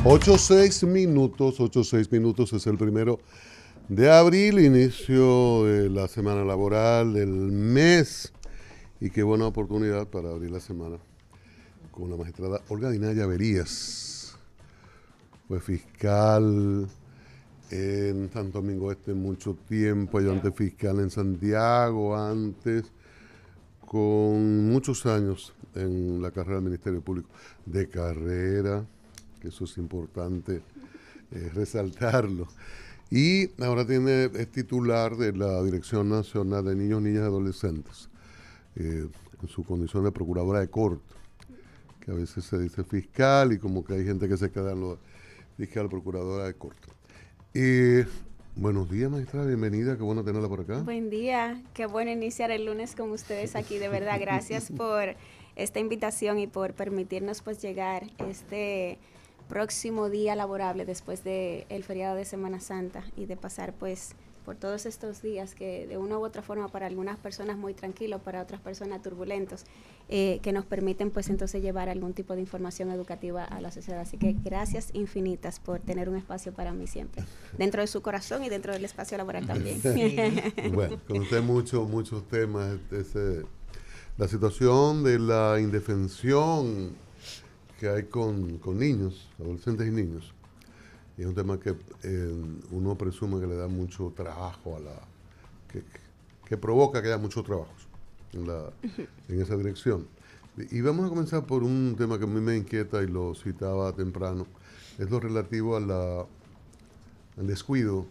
8:06 es el 1 de abril, inicio de la semana laboral del mes, y qué buena oportunidad para abrir la semana con la magistrada Olga Dinaya Verías. Fue fiscal en Santo Domingo Este mucho tiempo, ayudante fiscal en Santiago antes, con muchos años en la carrera del Ministerio Público, de carrera, que eso es importante resaltarlo. Y ahora es titular de la Dirección Nacional de Niños, Niñas y Adolescentes, en su condición de procuradora de corte, que a veces se dice fiscal y como que hay gente que se queda en lo fiscal, procuradora de corte. Buenos días, magistrada, bienvenida, qué bueno tenerla por acá. Buen día, qué bueno iniciar el lunes con ustedes aquí, de verdad, gracias por esta invitación y por permitirnos pues llegar este próximo día laborable después del feriado de Semana Santa y de pasar pues por todos estos días que de una u otra forma para algunas personas muy tranquilos, para otras personas turbulentos, que nos permiten pues entonces llevar algún tipo de información educativa a la sociedad. Así que gracias infinitas por tener un espacio para mí siempre, dentro de su corazón y dentro del espacio laboral también. Sí. Bueno, con usted muchos temas, la situación de la indefensión que hay con niños, adolescentes y niños. Y es un tema que uno presume que le da mucho trabajo que provoca que haya mucho trabajo en esa dirección. Y vamos a comenzar por un tema que a mí me inquieta y lo citaba temprano, es lo relativo al descuido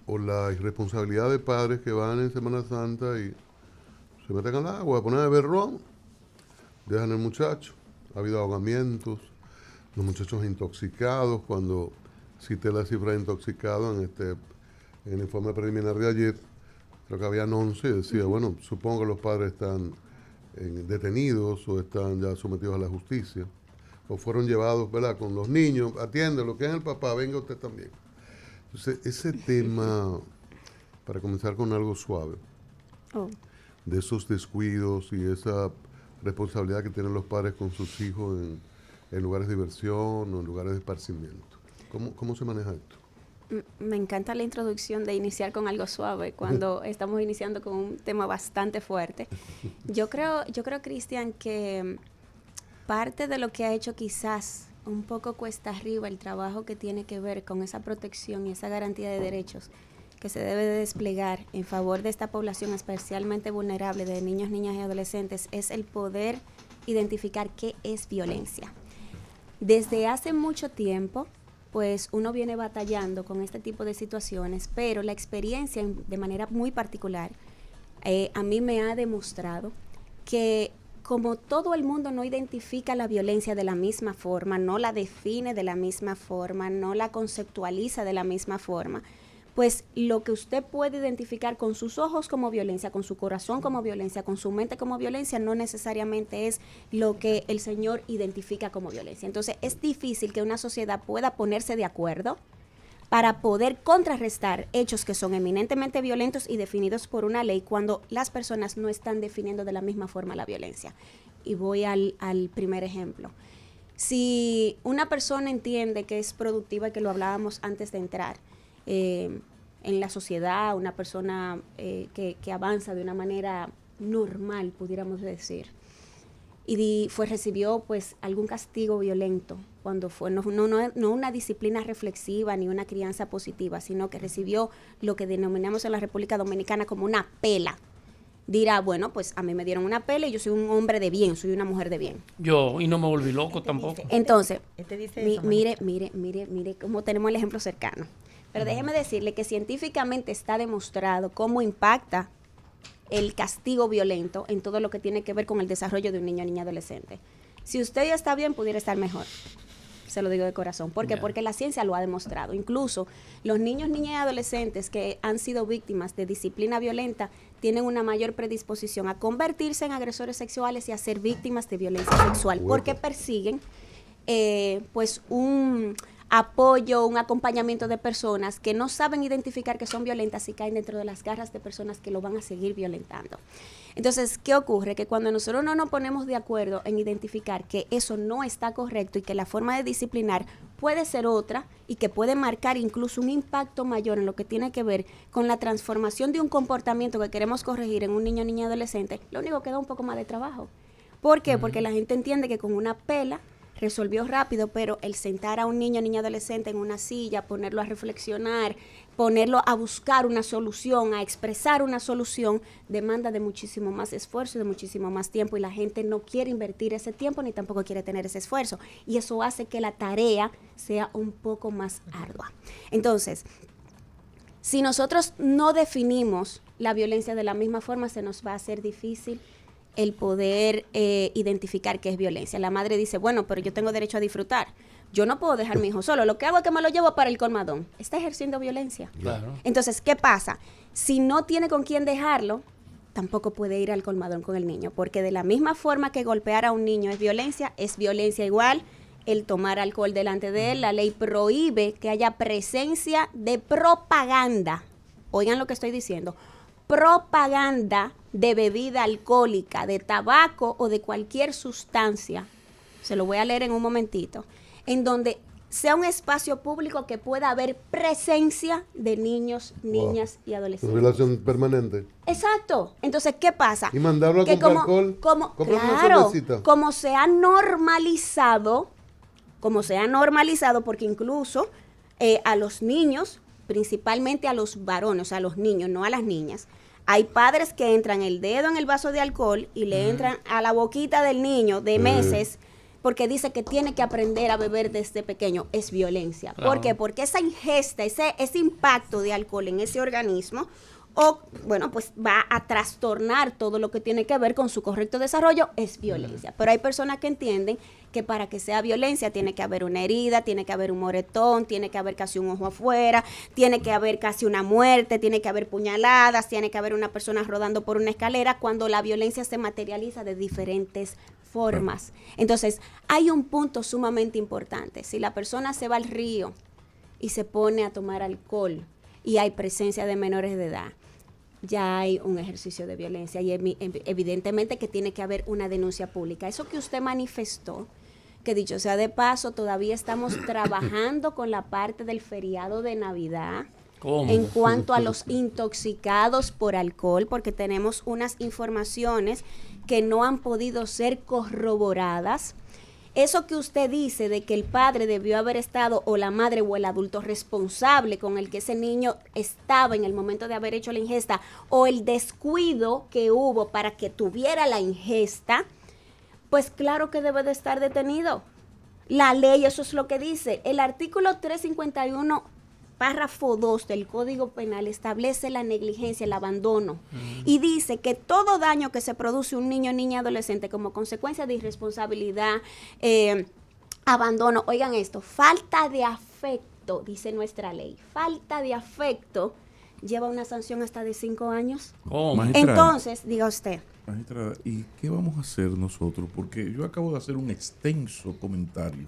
o la irresponsabilidad de padres que van en Semana Santa y se meten al agua, ponen a beber ron, dejan al muchacho. Ha habido ahogamientos, los muchachos intoxicados. Cuando cité la cifra de intoxicados en el informe preliminar de ayer, creo que habían 11 y decía, bueno, supongo que los padres están detenidos o están ya sometidos a la justicia, o fueron llevados, ¿verdad?, con los niños, atiende lo que es el papá, venga usted también. Entonces, ese tema, para comenzar con algo suave, de esos descuidos y esa responsabilidad que tienen los padres con sus hijos en lugares de diversión o en lugares de esparcimiento. ¿Cómo se maneja esto? Me encanta la introducción de iniciar con algo suave cuando estamos iniciando con un tema bastante fuerte. Yo creo, Cristian, que parte de lo que ha hecho quizás un poco cuesta arriba el trabajo que tiene que ver con esa protección y esa garantía de derechos que se debe de desplegar en favor de esta población especialmente vulnerable de niños, niñas y adolescentes es el poder identificar qué es violencia. Desde hace mucho tiempo, pues uno viene batallando con este tipo de situaciones, pero la experiencia de manera muy particular a mí me ha demostrado que como todo el mundo no identifica la violencia de la misma forma, no la define de la misma forma, no la conceptualiza de la misma forma, pues lo que usted puede identificar con sus ojos como violencia, con su corazón como violencia, con su mente como violencia, no necesariamente es lo que el Señor identifica como violencia. Entonces es difícil que una sociedad pueda ponerse de acuerdo para poder contrarrestar hechos que son eminentemente violentos y definidos por una ley cuando las personas no están definiendo de la misma forma la violencia. Y voy al primer ejemplo. Si una persona entiende que es productiva, y que lo hablábamos antes de entrar, en la sociedad, una persona que avanza de una manera normal, pudiéramos decir, y recibió pues algún castigo violento, cuando fue no una disciplina reflexiva ni una crianza positiva, sino que recibió lo que denominamos en la República Dominicana como una pela, dirá, bueno, pues a mí me dieron una pela y yo soy un hombre de bien, soy una mujer de bien. Y no me volví loco tampoco. Entonces, mire cómo tenemos el ejemplo cercano. Pero déjeme decirle que científicamente está demostrado cómo impacta el castigo violento en todo lo que tiene que ver con el desarrollo de un niño, niña, adolescente. Si usted ya está bien, pudiera estar mejor. Se lo digo de corazón. ¿Por qué? Yeah. Porque la ciencia lo ha demostrado. Incluso los niños, niñas y adolescentes que han sido víctimas de disciplina violenta tienen una mayor predisposición a convertirse en agresores sexuales y a ser víctimas de violencia sexual, porque persiguen pues un apoyo, un acompañamiento de personas que no saben identificar que son violentas y caen dentro de las garras de personas que lo van a seguir violentando. Entonces, ¿qué ocurre? Que cuando nosotros no nos ponemos de acuerdo en identificar que eso no está correcto y que la forma de disciplinar puede ser otra y que puede marcar incluso un impacto mayor en lo que tiene que ver con la transformación de un comportamiento que queremos corregir en un niño, niña, adolescente, lo único que da un poco más de trabajo. ¿Por qué? Porque la gente entiende que con una pela resolvió rápido, pero el sentar a un niño, niña, adolescente en una silla, ponerlo a reflexionar, ponerlo a buscar una solución, a expresar una solución, demanda de muchísimo más esfuerzo y de muchísimo más tiempo, y la gente no quiere invertir ese tiempo ni tampoco quiere tener ese esfuerzo, y eso hace que la tarea sea un poco más ardua. Entonces, si nosotros no definimos la violencia de la misma forma, se nos va a hacer difícil el poder identificar qué es violencia. La madre dice, bueno, pero yo tengo derecho a disfrutar. Yo no puedo dejar a mi hijo solo. Lo que hago es que me lo llevo para el colmadón. Está ejerciendo violencia. Claro. Entonces, ¿qué pasa? Si no tiene con quién dejarlo, tampoco puede ir al colmadón con el niño. Porque de la misma forma que golpear a un niño es violencia igual el tomar alcohol delante de él. La ley prohíbe que haya presencia de propaganda. Oigan lo que estoy diciendo. Propaganda de bebida alcohólica, de tabaco o de cualquier sustancia, se lo voy a leer en un momentito, en donde sea un espacio público que pueda haber presencia de niños, niñas y adolescentes. Relación permanente. Exacto. Entonces, ¿qué pasa? Y mandarlo a comprar alcohol. Claro, como se ha normalizado, porque incluso a los niños, principalmente a los varones, o sea, a los niños, no a las niñas, hay padres que entran el dedo en el vaso de alcohol y le entran a la boquita del niño de meses porque dice que tiene que aprender a beber desde pequeño. Es violencia. Claro. ¿Por qué? Porque esa ingesta, ese impacto de alcohol en ese organismo, pues va a trastornar todo lo que tiene que ver con su correcto desarrollo, es violencia. Pero hay personas que entienden que para que sea violencia tiene que haber una herida, tiene que haber un moretón, tiene que haber casi un ojo afuera, tiene que haber casi una muerte, tiene que haber puñaladas, tiene que haber una persona rodando por una escalera, cuando la violencia se materializa de diferentes formas. Entonces, hay un punto sumamente importante. Si la persona se va al río y se pone a tomar alcohol y hay presencia de menores de edad, ya hay un ejercicio de violencia y evidentemente que tiene que haber una denuncia pública. Eso que usted manifestó, que dicho sea de paso, todavía estamos trabajando con la parte del feriado de Navidad. ¿Cómo? En cuanto a los intoxicados por alcohol, porque tenemos unas informaciones que no han podido ser corroboradas. Eso que usted dice de que el padre debió haber estado, o la madre o el adulto responsable con el que ese niño estaba en el momento de haber hecho la ingesta, o el descuido que hubo para que tuviera la ingesta, pues claro que debe de estar detenido. La ley, eso es lo que dice. El artículo 351, párrafo 2 del Código Penal establece la negligencia, el abandono, y dice que todo daño que se produce un niño, niña, adolescente como consecuencia de irresponsabilidad, abandono, oigan esto, falta de afecto, dice nuestra ley, falta de afecto lleva una sanción hasta de 5 años. ¿Cómo? Magistrada, Entonces, diga usted. Magistrada, ¿y qué vamos a hacer nosotros? Porque yo acabo de hacer un extenso comentario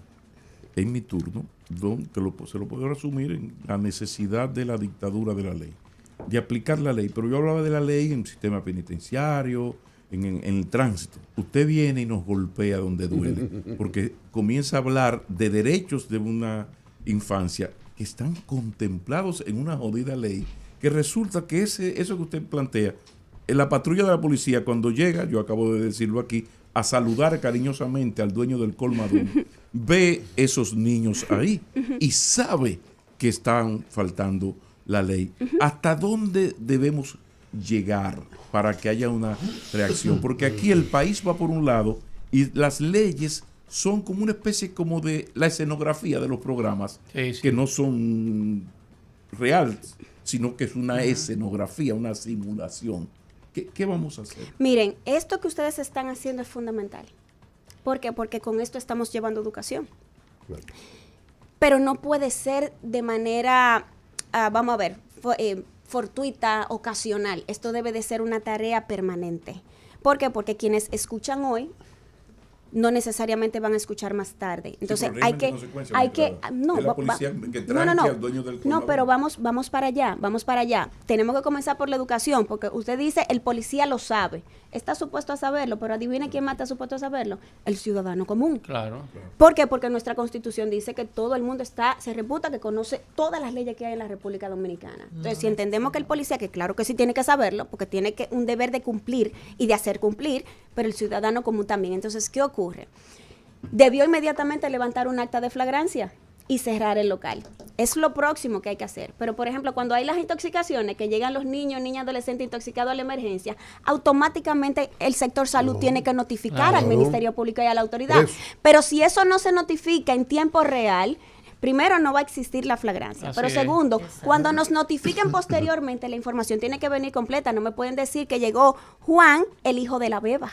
en mi turno, donde se lo puedo resumir en la necesidad de la dictadura de la ley, de aplicar la ley. Pero yo hablaba de la ley en el sistema penitenciario, en el tránsito. Usted viene y nos golpea donde duele, porque comienza a hablar de derechos de una infancia que están contemplados en una jodida ley, que resulta que eso que usted plantea, en la patrulla de la policía, cuando llega, yo acabo de decirlo aquí, a saludar cariñosamente al dueño del colmadón, ve esos niños ahí y sabe que están faltando la ley. ¿Hasta dónde debemos llegar para que haya una reacción? Porque aquí el país va por un lado y las leyes son como una especie como de la escenografía de los programas, Sí, sí. que no son reales, sino que es una escenografía, una simulación. ¿Qué vamos a hacer? Miren, esto que ustedes están haciendo es fundamental. ¿Por qué? Porque con esto estamos llevando educación. Claro. Pero no puede ser de manera, vamos a ver, fortuita, ocasional. Esto debe de ser una tarea permanente. ¿Por qué? Porque quienes escuchan hoy no necesariamente van a escuchar más tarde. Entonces Sí, hay que, no, es la policía que trae al dueño del no, colmado. pero vamos para allá. Tenemos que comenzar por la educación, porque usted dice, el policía lo sabe, está supuesto a saberlo, pero adivine quién más está supuesto a saberlo, el ciudadano común. Claro. ¿Por qué? Porque nuestra Constitución dice que todo el mundo se reputa que conoce todas las leyes que hay en la República Dominicana. Entonces, si entendemos que el policía, que claro que sí tiene que saberlo, porque tiene un deber de cumplir y de hacer cumplir, pero el ciudadano común también. Entonces, ¿qué ocurre? Debió inmediatamente levantar un acta de flagrancia y cerrar el local. Es lo próximo que hay que hacer. Pero, por ejemplo, cuando hay las intoxicaciones, que llegan los niños, niñas, adolescentes intoxicados a la emergencia, automáticamente el sector salud tiene que notificar al Ministerio Público y a la autoridad. Pero si eso no se notifica en tiempo real, primero, no va a existir la flagrancia. Así pero es. segundo, Exacto. cuando nos notifiquen posteriormente, la información tiene que venir completa. No me pueden decir que llegó Juan, el hijo de la beba.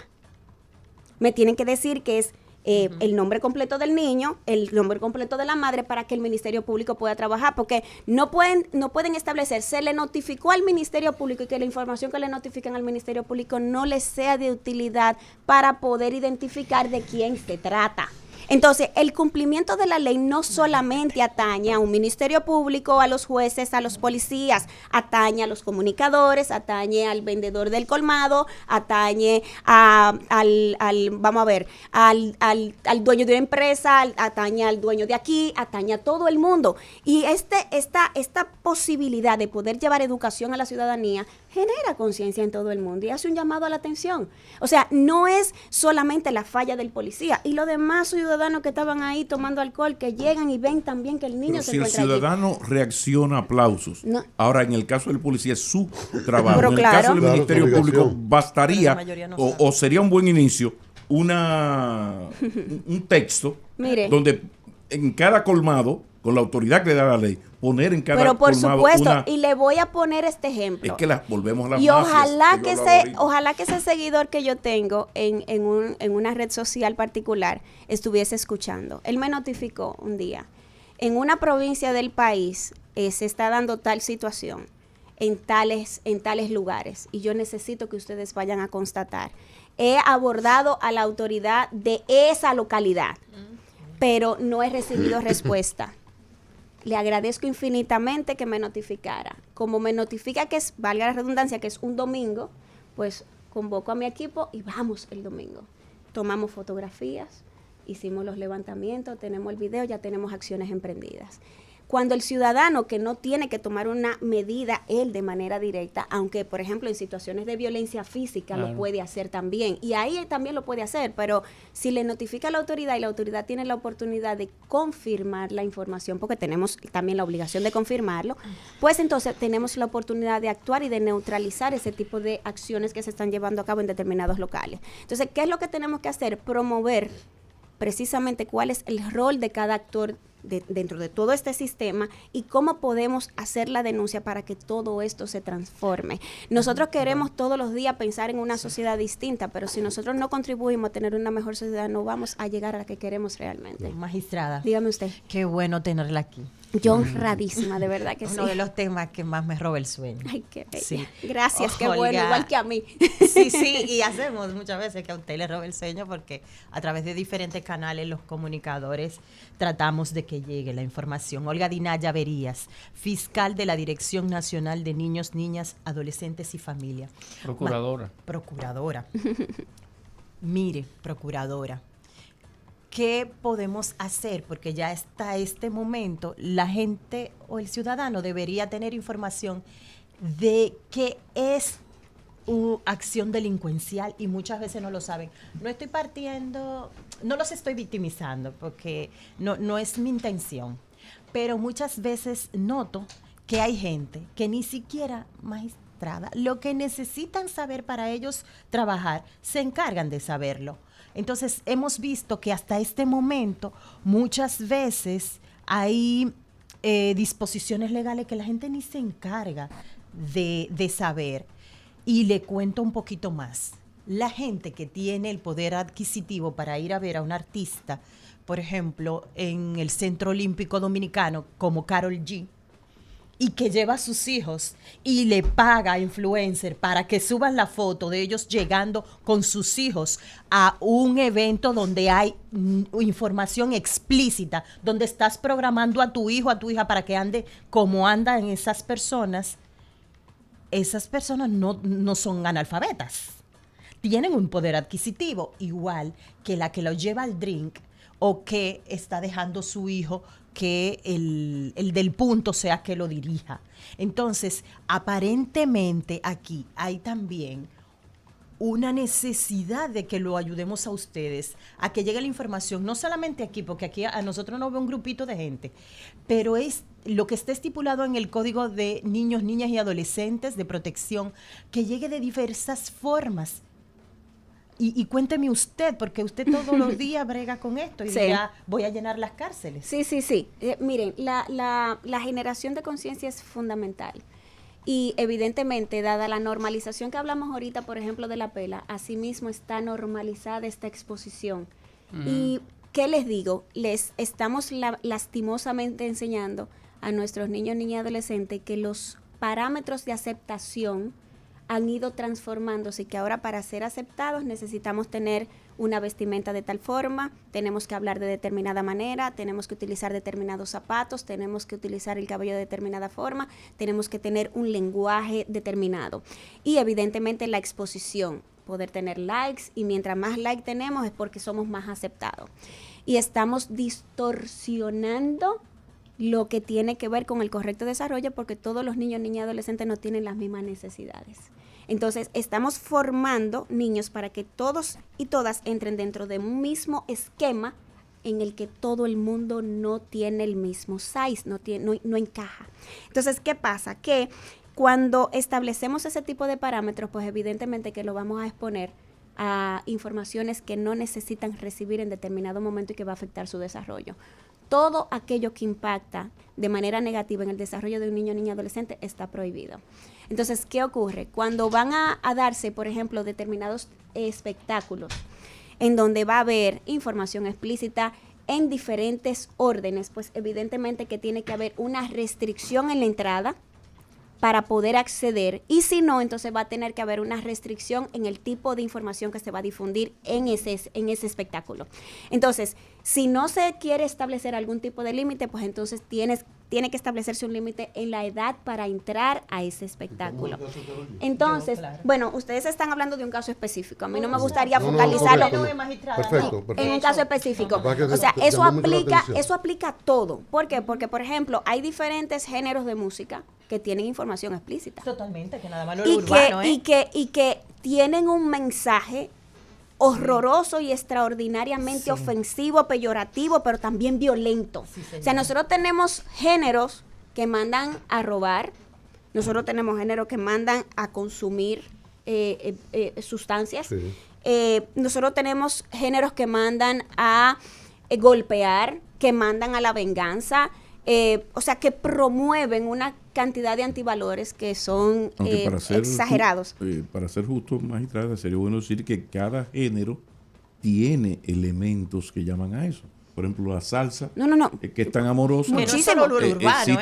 Me tienen que decir que es el nombre completo del niño, el nombre completo de la madre, para que el Ministerio Público pueda trabajar, porque no pueden establecer, se le notificó al Ministerio Público y que la información que le notifican al Ministerio Público no les sea de utilidad para poder identificar de quién se trata. Entonces, el cumplimiento de la ley no solamente atañe a un ministerio público, a los jueces, a los policías, atañe a los comunicadores, atañe al vendedor del colmado, atañe al dueño de una empresa, atañe al dueño de aquí, atañe a todo el mundo. Y esta posibilidad de poder llevar educación a la ciudadanía genera conciencia en todo el mundo y hace un llamado a la atención. O sea, no es solamente la falla del policía y los demás ciudadanos que estaban ahí tomando alcohol, que llegan y ven también que el niño Pero se si el encuentra allí. ciudadano reacciona a aplausos, No. ahora en el caso del policía es su trabajo, Pero en el claro. caso del Claro, Ministerio su Público obligación. bastaría Pero la mayoría no sabe. o sería un buen inicio un texto Mire. donde en cada colmado, con la autoridad que le da la ley, poner en cada Pero por colmado supuesto, una... y le voy a poner este ejemplo. Es que volvemos a las Y mafias, ojalá yo que hablaba ahorita. ojalá que ese seguidor que yo tengo en una red social particular estuviese escuchando. Él me notificó un día, en una provincia del país se está dando tal situación en tales lugares y yo necesito que ustedes vayan a constatar. He abordado a la autoridad de esa localidad, pero no he recibido respuesta. Le agradezco infinitamente que me notificara. Como me notifica que es, valga la redundancia, que es un domingo, pues convoco a mi equipo y vamos el domingo. Tomamos fotografías, hicimos los levantamientos, tenemos el video, ya tenemos acciones emprendidas. Cuando el ciudadano que no tiene que tomar una medida él de manera directa, aunque por ejemplo en situaciones de violencia física Claro. lo puede hacer también, y ahí también lo puede hacer, pero si le notifica a la autoridad y la autoridad tiene la oportunidad de confirmar la información, porque tenemos también la obligación de confirmarlo, pues entonces tenemos la oportunidad de actuar y de neutralizar ese tipo de acciones que se están llevando a cabo en determinados locales. Entonces, ¿qué es lo que tenemos que hacer? Promover precisamente cuál es el rol de cada actor dentro de todo este sistema y cómo podemos hacer la denuncia para que todo esto se transforme. Nosotros queremos todos los días pensar en una sociedad distinta, pero si nosotros no contribuimos a tener una mejor sociedad, no vamos a llegar a la que queremos realmente. Magistrada, Dígame usted. qué bueno tenerla aquí. Yo honradísima, de verdad que sí. Uno de los temas que más me roba el sueño. Ay, qué bella. Sí. Gracias, qué Olga. bueno, igual que a mí. Sí, sí, y hacemos muchas veces que a usted le robe el sueño porque a través de diferentes canales los comunicadores tratamos de que llegue la información. Olga Dinaya Verías, fiscal de la Dirección Nacional de Niños, Niñas, Adolescentes y Familia. Procuradora. Procuradora. Mire, procuradora, ¿qué podemos hacer? Porque ya hasta este momento la gente o el ciudadano debería tener información de qué es acción delincuencial y muchas veces no lo saben. No estoy partiendo, no los estoy victimizando porque no es mi intención, pero muchas veces noto que hay gente que ni siquiera, magistrada, lo que necesitan saber para ellos trabajar, se encargan de saberlo. Entonces, hemos visto que hasta este momento muchas veces hay disposiciones legales que la gente ni se encarga de saber. Y le cuento un poquito más. La gente que tiene el poder adquisitivo para ir a ver a un artista, por ejemplo, en el Centro Olímpico Dominicano, como Karol G, y que lleva a sus hijos y le paga a influencer para que suban la foto de ellos llegando con sus hijos a un evento donde hay información explícita, donde estás programando a tu hijo, a tu hija para que ande como andan esas personas no son analfabetas. Tienen un poder adquisitivo igual que la que lo lleva al drink o que está dejando su hijo que el del punto sea que lo dirija. Entonces, aparentemente aquí hay también una necesidad de que lo ayudemos a ustedes, a que llegue la información, no solamente aquí, porque aquí a nosotros nos ve un grupito de gente, pero es lo que está estipulado en el Código de Niños, Niñas y Adolescentes de Protección, que llegue de diversas formas. Y cuénteme usted, porque usted todos los días brega con esto y dirá, voy a llenar las cárceles. Sí. Miren, la generación de conciencia es fundamental. Y evidentemente, dada la normalización que hablamos ahorita, por ejemplo, de la pela, asimismo está normalizada esta exposición. Y, ¿qué les digo? Les estamos lastimosamente enseñando a nuestros niños, niñas y adolescentes que los parámetros de aceptación han ido transformándose y que ahora para ser aceptados necesitamos tener una vestimenta de tal forma, tenemos que hablar de determinada manera, tenemos que utilizar determinados zapatos, tenemos que utilizar el cabello de determinada forma, tenemos que tener un lenguaje determinado. Y evidentemente la exposición, poder tener likes, y mientras más likes tenemos es porque somos más aceptados. Y estamos distorsionando lo que tiene que ver con el correcto desarrollo, porque todos los niños, niñas y adolescentes no tienen las mismas necesidades. Entonces, estamos formando niños para que todos y todas entren dentro de un mismo esquema en el que todo el mundo no tiene el mismo size, no encaja. Entonces, ¿qué pasa? Que cuando establecemos ese tipo de parámetros, pues evidentemente que lo vamos a exponer a informaciones que no necesitan recibir en determinado momento y que va a afectar su desarrollo. Todo aquello que impacta de manera negativa en el desarrollo de un niño, niña, adolescente está prohibido. Entonces, ¿qué ocurre? Cuando van a darse, por ejemplo, determinados espectáculos en donde va a haber información explícita en diferentes órdenes, pues evidentemente que tiene que haber una restricción en la entrada para poder acceder, y si no, entonces va a tener que haber una restricción en el tipo de información que se va a difundir en ese espectáculo. Entonces, si no se quiere establecer algún tipo de límite, pues entonces tiene que establecerse un límite en la edad para entrar a ese espectáculo. Entonces, bueno, ustedes están hablando de un caso específico. A mí no me gustaría focalizarlo en un caso específico. O sea, eso aplica a todo. ¿Por qué? Porque, por ejemplo, hay diferentes géneros de música que tienen información explícita. Totalmente, que nada más lo urbano, y que tienen un mensaje horroroso y extraordinariamente ofensivo, peyorativo, pero también violento. Sí, o sea, nosotros tenemos géneros que mandan a robar, nosotros tenemos géneros que mandan a consumir sustancias, nosotros tenemos géneros que mandan a golpear, que mandan a la venganza, o sea, que promueven una cantidad de antivalores que son exagerados. Para ser justo, magistrada, sería bueno decir que cada género tiene elementos que llaman a eso. Por ejemplo, la salsa, que es tan amorosa. Muchísimo lo urbano,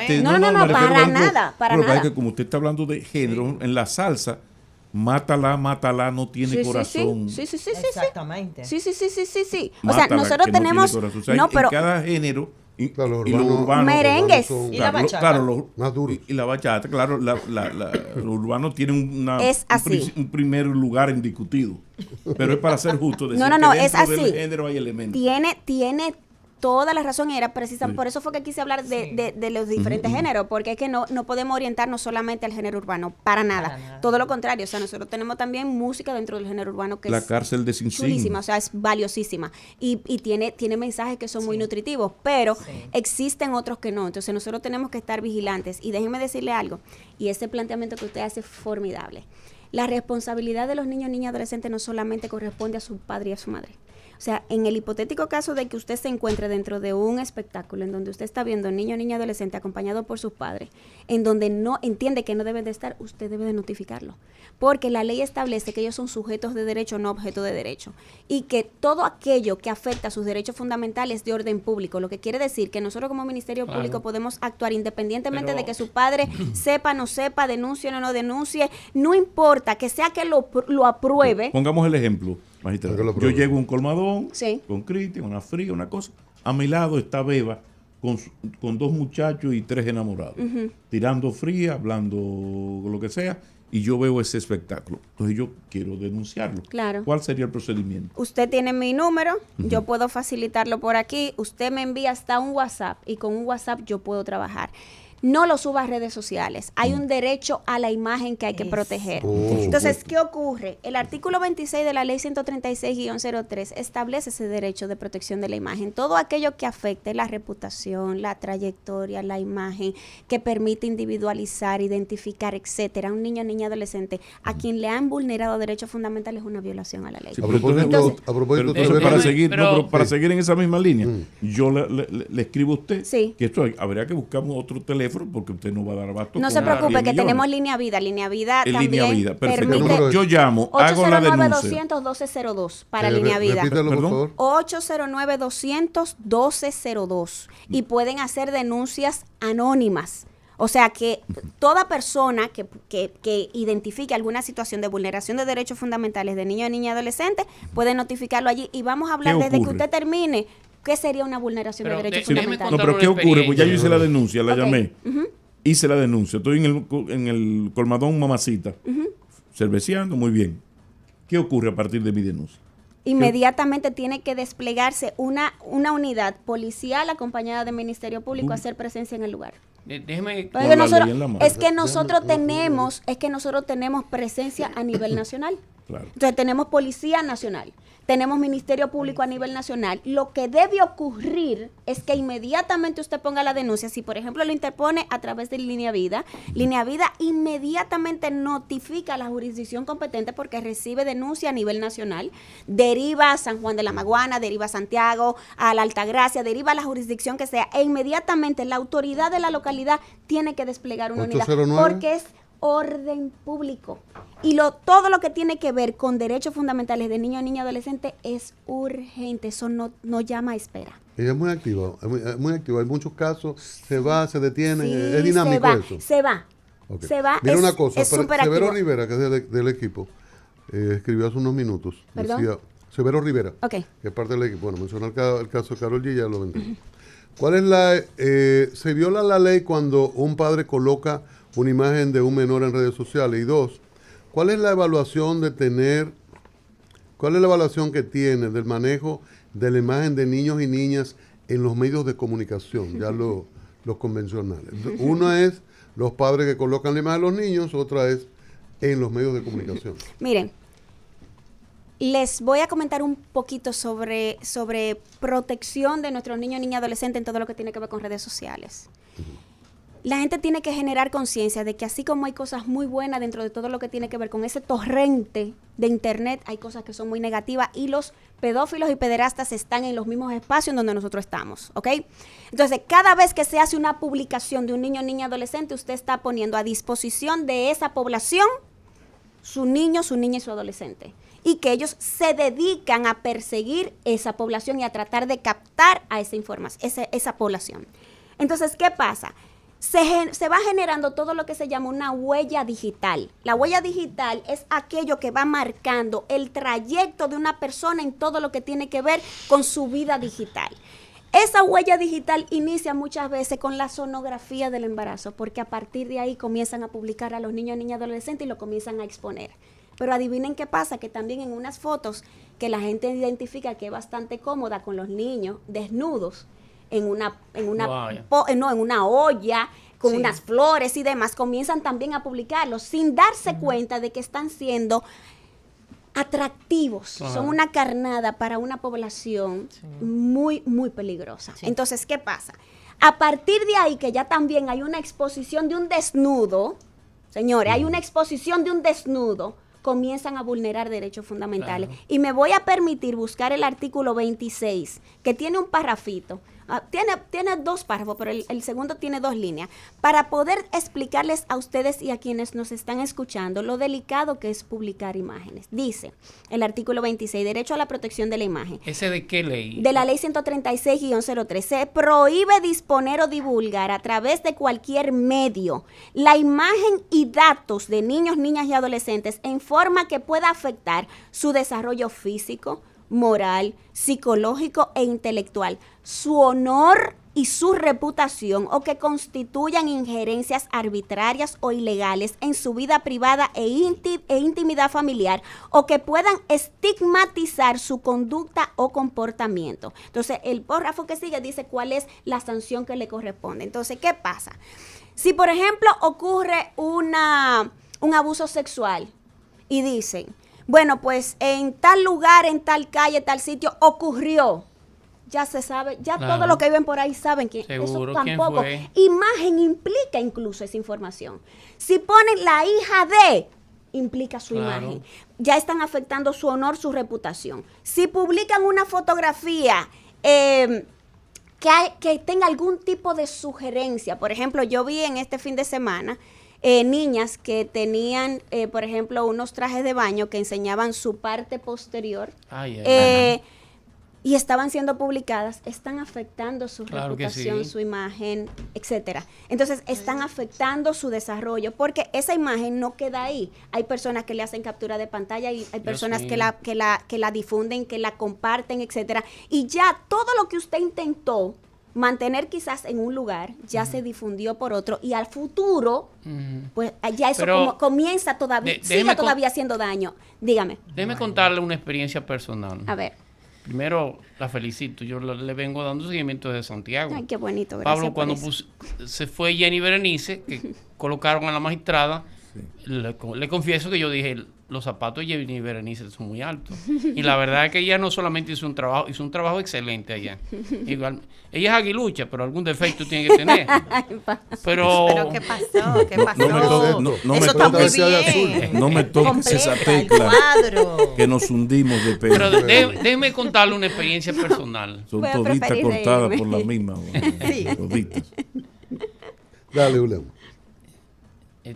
para nada. Que como usted está hablando de género, en la salsa, mátala, no tiene corazón. Sí. Exactamente. Sí. O Mátala, sea, nosotros tenemos... O sea, en cada género... Y lo urbano, merengues y la bachata, claro, y la bachata, claro, lo urbano tiene un primer lugar indiscutido, pero es para ser justo decir que es así. Del género hay elementos. Tiene toda la razón, y era precisamente por eso fue que quise hablar de los diferentes géneros, porque es que no podemos orientarnos solamente al género urbano, para nada. Todo lo contrario, o sea, nosotros tenemos también música dentro del género urbano que la es cárcel de Sin Sin, chulísima, o sea, es valiosísima, y tiene mensajes que son muy nutritivos, pero existen otros que no. Entonces nosotros tenemos que estar vigilantes, y déjenme decirle algo, y ese planteamiento que usted hace es formidable. La responsabilidad de los niños, niñas, adolescentes no solamente corresponde a su padre y a su madre. O sea, en el hipotético caso de que usted se encuentre dentro de un espectáculo en donde usted está viendo niño o niña adolescente acompañado por sus padres, en donde no entiende que no deben de estar, usted debe de notificarlo. Porque la ley establece que ellos son sujetos de derecho, no objeto de derecho. Y que todo aquello que afecta a sus derechos fundamentales de orden público, lo que quiere decir que nosotros como Ministerio Público podemos actuar independientemente de que su padre sepa, no sepa, denuncie o no denuncie, no importa, que sea que lo apruebe. Pongamos el ejemplo, magistrado. Yo llego a un colmadón Sí. con Cristian, una fría, una cosa. A mi lado está Beba con 2 muchachos y 3 enamorados, tirando fría, hablando lo que sea, y yo veo ese espectáculo. Entonces yo quiero denunciarlo. Claro. ¿Cuál sería el procedimiento? Usted tiene mi número, yo puedo facilitarlo por aquí, usted me envía hasta un WhatsApp y con un WhatsApp yo puedo trabajar. No lo suba a redes sociales. Hay un derecho a la imagen que hay que proteger. Entonces, ¿qué ocurre? El artículo 26 de la ley 136-03 establece ese derecho de protección de la imagen. Todo aquello que afecte la reputación, la trayectoria, la imagen, que permite individualizar, identificar, etcétera, a un niño, niña, adolescente, a quien le han vulnerado derechos fundamentales, es una violación a la ley. Sí, A propósito, para seguir en esa misma línea, yo le escribo a usted Sí. que esto habría que buscar otro teléfono porque usted no va a dar abasto. No con se preocupe, 10 que millones. tenemos línea vida. Línea vida En también línea vida, perfecto. permite Yo llamo, hago la denuncia. 809-200-1202 para línea vida. Repítalo, por Perdón. favor. 809-200-1202 y pueden hacer denuncias anónimas. O sea que toda persona que identifique alguna situación de vulneración de derechos fundamentales de niño, niña, adolescente, puede notificarlo allí y vamos a hablar ¿Qué desde que ocurre? usted termine qué sería una vulneración Pero de derechos déjeme fundamentales. No, contar pero ¿qué una ocurre? Pues ya yo hice la experiencia. denuncia, la Ok. llamé. Hice la denuncia. Estoy en el colmadón Mamacita, cerveceando, muy bien. ¿Qué ocurre a partir de mi denuncia? Inmediatamente tiene que desplegarse una unidad policial acompañada del Ministerio Público a hacer presencia en el lugar. Déjeme... Porque la nosotros- ley en la mano. es que nosotros tenemos presencia a nivel nacional. Claro. Entonces tenemos Policía Nacional, tenemos Ministerio Público a nivel nacional. Lo que debe ocurrir es que inmediatamente usted ponga la denuncia. Si, por ejemplo, lo interpone a través de Línea Vida inmediatamente notifica a la jurisdicción competente porque recibe denuncia a nivel nacional, deriva a San Juan de la Maguana, deriva a Santiago, a la Altagracia, deriva a la jurisdicción que sea, e inmediatamente la autoridad de la localidad tiene que desplegar una unidad 809. porque es orden público. Y todo lo que tiene que ver con derechos fundamentales de niño, niña, adolescente es urgente. Eso no llama a espera. Ella es muy activa, muy activa. Hay muchos casos, se va, se detiene, Sí, es dinámico eso. Se va. Ok. Se va. Mira es, una cosa, es súper Severo activo. Rivera, que es del equipo, escribió hace unos minutos. ¿Perdón? Decía, Severo Rivera, Ok. que es parte del equipo. Bueno, mencionó el caso de Carol G, ya lo vendí. ¿Cuál es se viola la ley cuando un padre coloca una imagen de un menor en redes sociales? Y 2, ¿cuál es la evaluación que tiene del manejo de la imagen de niños y niñas en los medios de comunicación, ya los convencionales? Una es los padres que colocan la imagen de los niños, otra es en los medios de comunicación. Miren, les voy a comentar un poquito sobre protección de nuestros niños, niñas, adolescentes en todo lo que tiene que ver con redes sociales. La gente tiene que generar conciencia de que así como hay cosas muy buenas dentro de todo lo que tiene que ver con ese torrente de internet, hay cosas que son muy negativas y los pedófilos y pederastas están en los mismos espacios en donde nosotros estamos, ¿ok? Entonces, cada vez que se hace una publicación de un niño, niña, adolescente, usted está poniendo a disposición de esa población su niño, su niña y su adolescente. Y que ellos se dedican a perseguir esa población y a tratar de captar a esa información, esa población. Entonces, ¿qué pasa? Se va generando todo lo que se llama una huella digital. La huella digital es aquello que va marcando el trayecto de una persona en todo lo que tiene que ver con su vida digital. Esa huella digital inicia muchas veces con la sonografía del embarazo, porque a partir de ahí comienzan a publicar a los niños, niñas, adolescentes y lo comienzan a exponer. Pero adivinen qué pasa, que también en unas fotos que la gente identifica que es bastante cómoda con los niños desnudos, en una olla, con unas flores y demás, comienzan también a publicarlos sin darse cuenta de que están siendo atractivos. Son una carnada para una población muy, muy peligrosa. Entonces, ¿qué pasa? A partir de ahí, que ya también hay una exposición de un desnudo, señores, hay una exposición de un desnudo, comienzan a vulnerar derechos fundamentales. Claro. Y me voy a permitir buscar el artículo 26, que tiene un parrafito. Tiene 2 párrafos, pero el segundo tiene 2 líneas, para poder explicarles a ustedes y a quienes nos están escuchando lo delicado que es publicar imágenes. Dice el artículo 26, derecho a la protección de la imagen. ¿Ese de qué ley? De la ley 136-03. Se prohíbe disponer o divulgar a través de cualquier medio la imagen y datos de niños, niñas y adolescentes en forma que pueda afectar su desarrollo físico, moral, psicológico e intelectual, su honor y su reputación, o que constituyan injerencias arbitrarias o ilegales en su vida privada e intimidad familiar, o que puedan estigmatizar su conducta o comportamiento. Entonces, el párrafo que sigue dice cuál es la sanción que le corresponde. Entonces, ¿qué pasa? Si, por ejemplo, ocurre un abuso sexual y dicen, bueno, pues en tal lugar, en tal calle, tal sitio ocurrió. Ya se sabe, ya claro. Todos los que viven por ahí saben que seguro, eso tampoco. ¿Quién fue? Imagen implica incluso esa información. Si ponen la hija de, implica su claro. imagen. Ya están afectando su honor, su reputación. Si publican una fotografía que tenga algún tipo de sugerencia, por ejemplo, yo vi en este fin de semana niñas que tenían, por ejemplo, unos trajes de baño que enseñaban su parte posterior y estaban siendo publicadas, están afectando su reputación, sí. Su imagen, etcétera. Entonces, están afectando su desarrollo porque esa imagen no queda ahí. Hay personas que le hacen captura de pantalla y hay personas que la difunden, que la comparten, etcétera. Y ya todo lo que usted intentó mantener quizás en un lugar, ya se difundió por otro, y al futuro, pues ya eso comienza todavía, sigue todavía haciendo daño. Dígame. Déjeme contarle una experiencia personal. A ver. Primero, la felicito. Yo le vengo dando seguimiento desde Santiago. Ay, qué bonito. Gracias. Pablo, cuando se fue Jenny Berenice, que colocaron a la magistrada, sí. le confieso que yo dije, los zapatos de Jenny Berenice son muy altos. Y la verdad es que ella no solamente hizo un trabajo excelente allá. Igual, ella es aguilucha, pero algún defecto tiene que tener. Pero ¿qué pasó? ¿Qué pasó? No eso está muy bien. No me toques esa tecla que nos hundimos de pena. Pero déjeme contarle una experiencia personal. Son toditas cortadas por la misma. Sí. Toditas. Dale, William.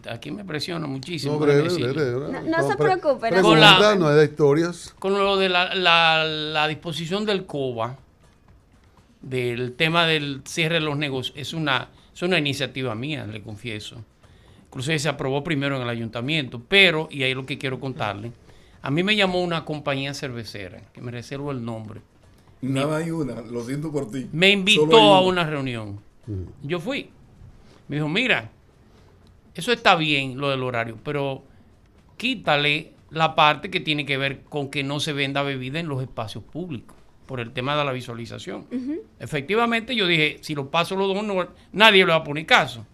Aquí me presiona muchísimo. No se preocupe. No hay historias. Con lo de la disposición del COBA, del tema del cierre de los negocios, es una iniciativa mía, le confieso. Incluso se aprobó primero en el ayuntamiento, pero, y ahí es lo que quiero contarle, a mí me llamó una compañía cervecera, que me reservo el nombre. Nada hay una, lo siento por ti. Me invitó a una reunión. Yo fui. Me dijo, mira, eso está bien, lo del horario, pero quítale la parte que tiene que ver con que no se venda bebida en los espacios públicos, por el tema de la visualización. Efectivamente, yo dije, si lo paso los dos, nadie le va a poner caso.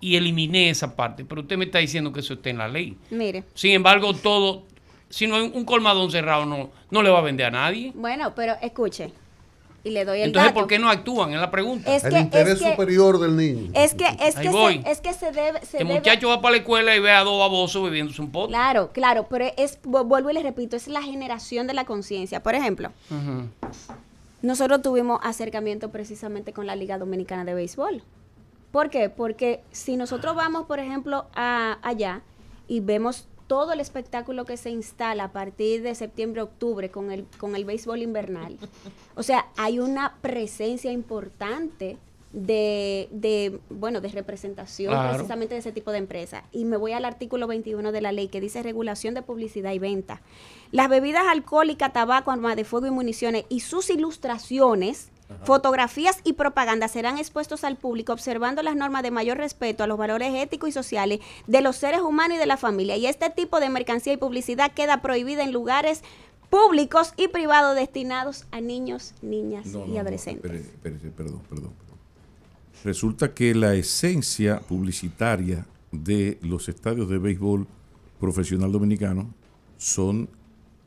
Y eliminé esa parte, pero usted me está diciendo que eso está en la ley. Mire. Sin embargo, todo, si no un colmadón cerrado no le va a vender a nadie. Bueno, pero escuche. Y le doy el Entonces, dato. ¿por qué no actúan? Es la pregunta. El interés superior del niño. Es que se debe... El muchacho va para la escuela y ve a dos babosos bebiéndose un pote. Claro, pero vuelvo y les repito, es la generación de la conciencia. Por ejemplo, nosotros tuvimos acercamiento precisamente con la Liga Dominicana de Béisbol. ¿Por qué? Porque si nosotros vamos, por ejemplo, allá y vemos todo el espectáculo que se instala a partir de septiembre, octubre con el béisbol invernal. O sea, hay una presencia importante de representación precisamente de ese tipo de empresas. Y me voy al artículo 21 de la ley que dice regulación de publicidad y venta. Las bebidas alcohólicas, tabaco, armas de fuego y municiones y sus ilustraciones, fotografías y propaganda serán expuestos al público observando las normas de mayor respeto a los valores éticos y sociales de los seres humanos y de la familia. Y este tipo de mercancía y publicidad queda prohibida en lugares públicos y privados destinados a niños, niñas y adolescentes. Perdón. Resulta que la esencia publicitaria de los estadios de béisbol profesional dominicano son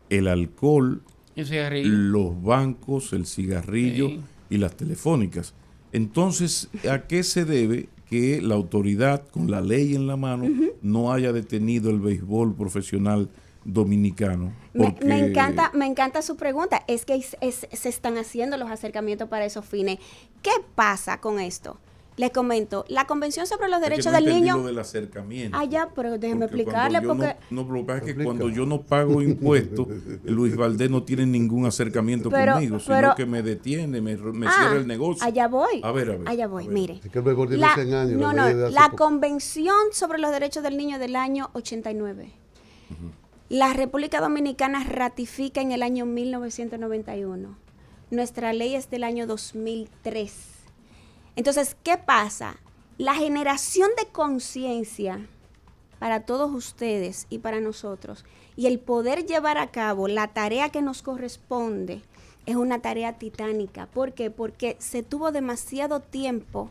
el alcohol, los bancos, el cigarrillo y las telefónicas. Entonces, ¿a qué se debe que la autoridad, con la ley en la mano, no haya detenido el béisbol profesional dominicano. Me encanta su pregunta. Es que se están haciendo los acercamientos para esos fines. ¿Qué pasa con esto? Les comento, la Convención sobre los Derechos del Niño... Lo del acercamiento. Ya, pero déjeme explicarle porque... No, lo que pasa es que cuando yo no pago impuestos, Luis Valdés no tiene ningún acercamiento conmigo, sino que me detiene, me cierra el negocio. Allá voy. A ver. Allá voy, mire. Es que el béisbol tiene 100 años. La Convención sobre los Derechos del Niño del año 89. La República Dominicana ratifica en el año 1991. Nuestra ley es del año 2003. Entonces, ¿qué pasa? La generación de conciencia para todos ustedes y para nosotros y el poder llevar a cabo la tarea que nos corresponde es una tarea titánica. ¿Por qué? Porque se tuvo demasiado tiempo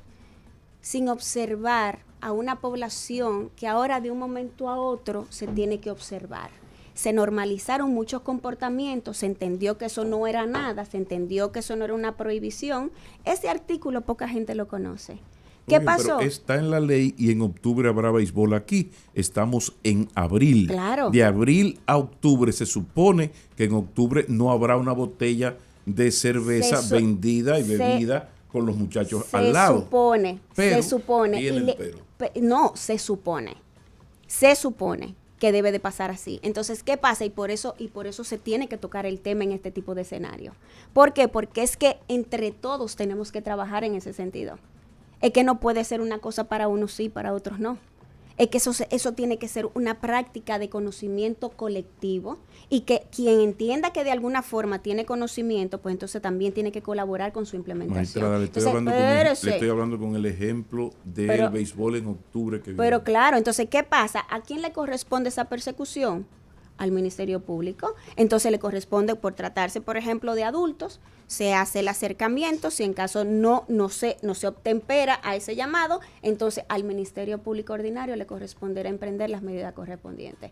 sin observar a una población que ahora de un momento a otro se tiene que observar. Se normalizaron muchos comportamientos, se entendió que eso no era nada, se entendió que eso no era una prohibición. Ese artículo poca gente lo conoce. ¿Qué pasó? Pero está en la ley y en octubre habrá béisbol aquí. Estamos en abril. Claro. De abril a octubre se supone que en octubre no habrá una botella de cerveza vendida y bebida con los muchachos al lado. Se supone. No, se supone que debe de pasar así. Entonces, ¿qué pasa? Y por eso se tiene que tocar el tema en este tipo de escenario. ¿Por qué? Porque es que entre todos tenemos que trabajar en ese sentido. Es que no puede ser una cosa para unos sí, para otros no. Es que eso tiene que ser una práctica de conocimiento colectivo y que quien entienda que de alguna forma tiene conocimiento, pues entonces también tiene que colaborar con su implementación. Maestrada, le estoy hablando con el ejemplo del béisbol en octubre que viene. Pero claro, entonces, ¿qué pasa? ¿A quién le corresponde esa persecución? Al Ministerio Público. Entonces le corresponde, por tratarse, por ejemplo, de adultos, se hace el acercamiento. Si en caso no se obtempera a ese llamado, entonces al Ministerio Público Ordinario le corresponderá emprender las medidas correspondientes.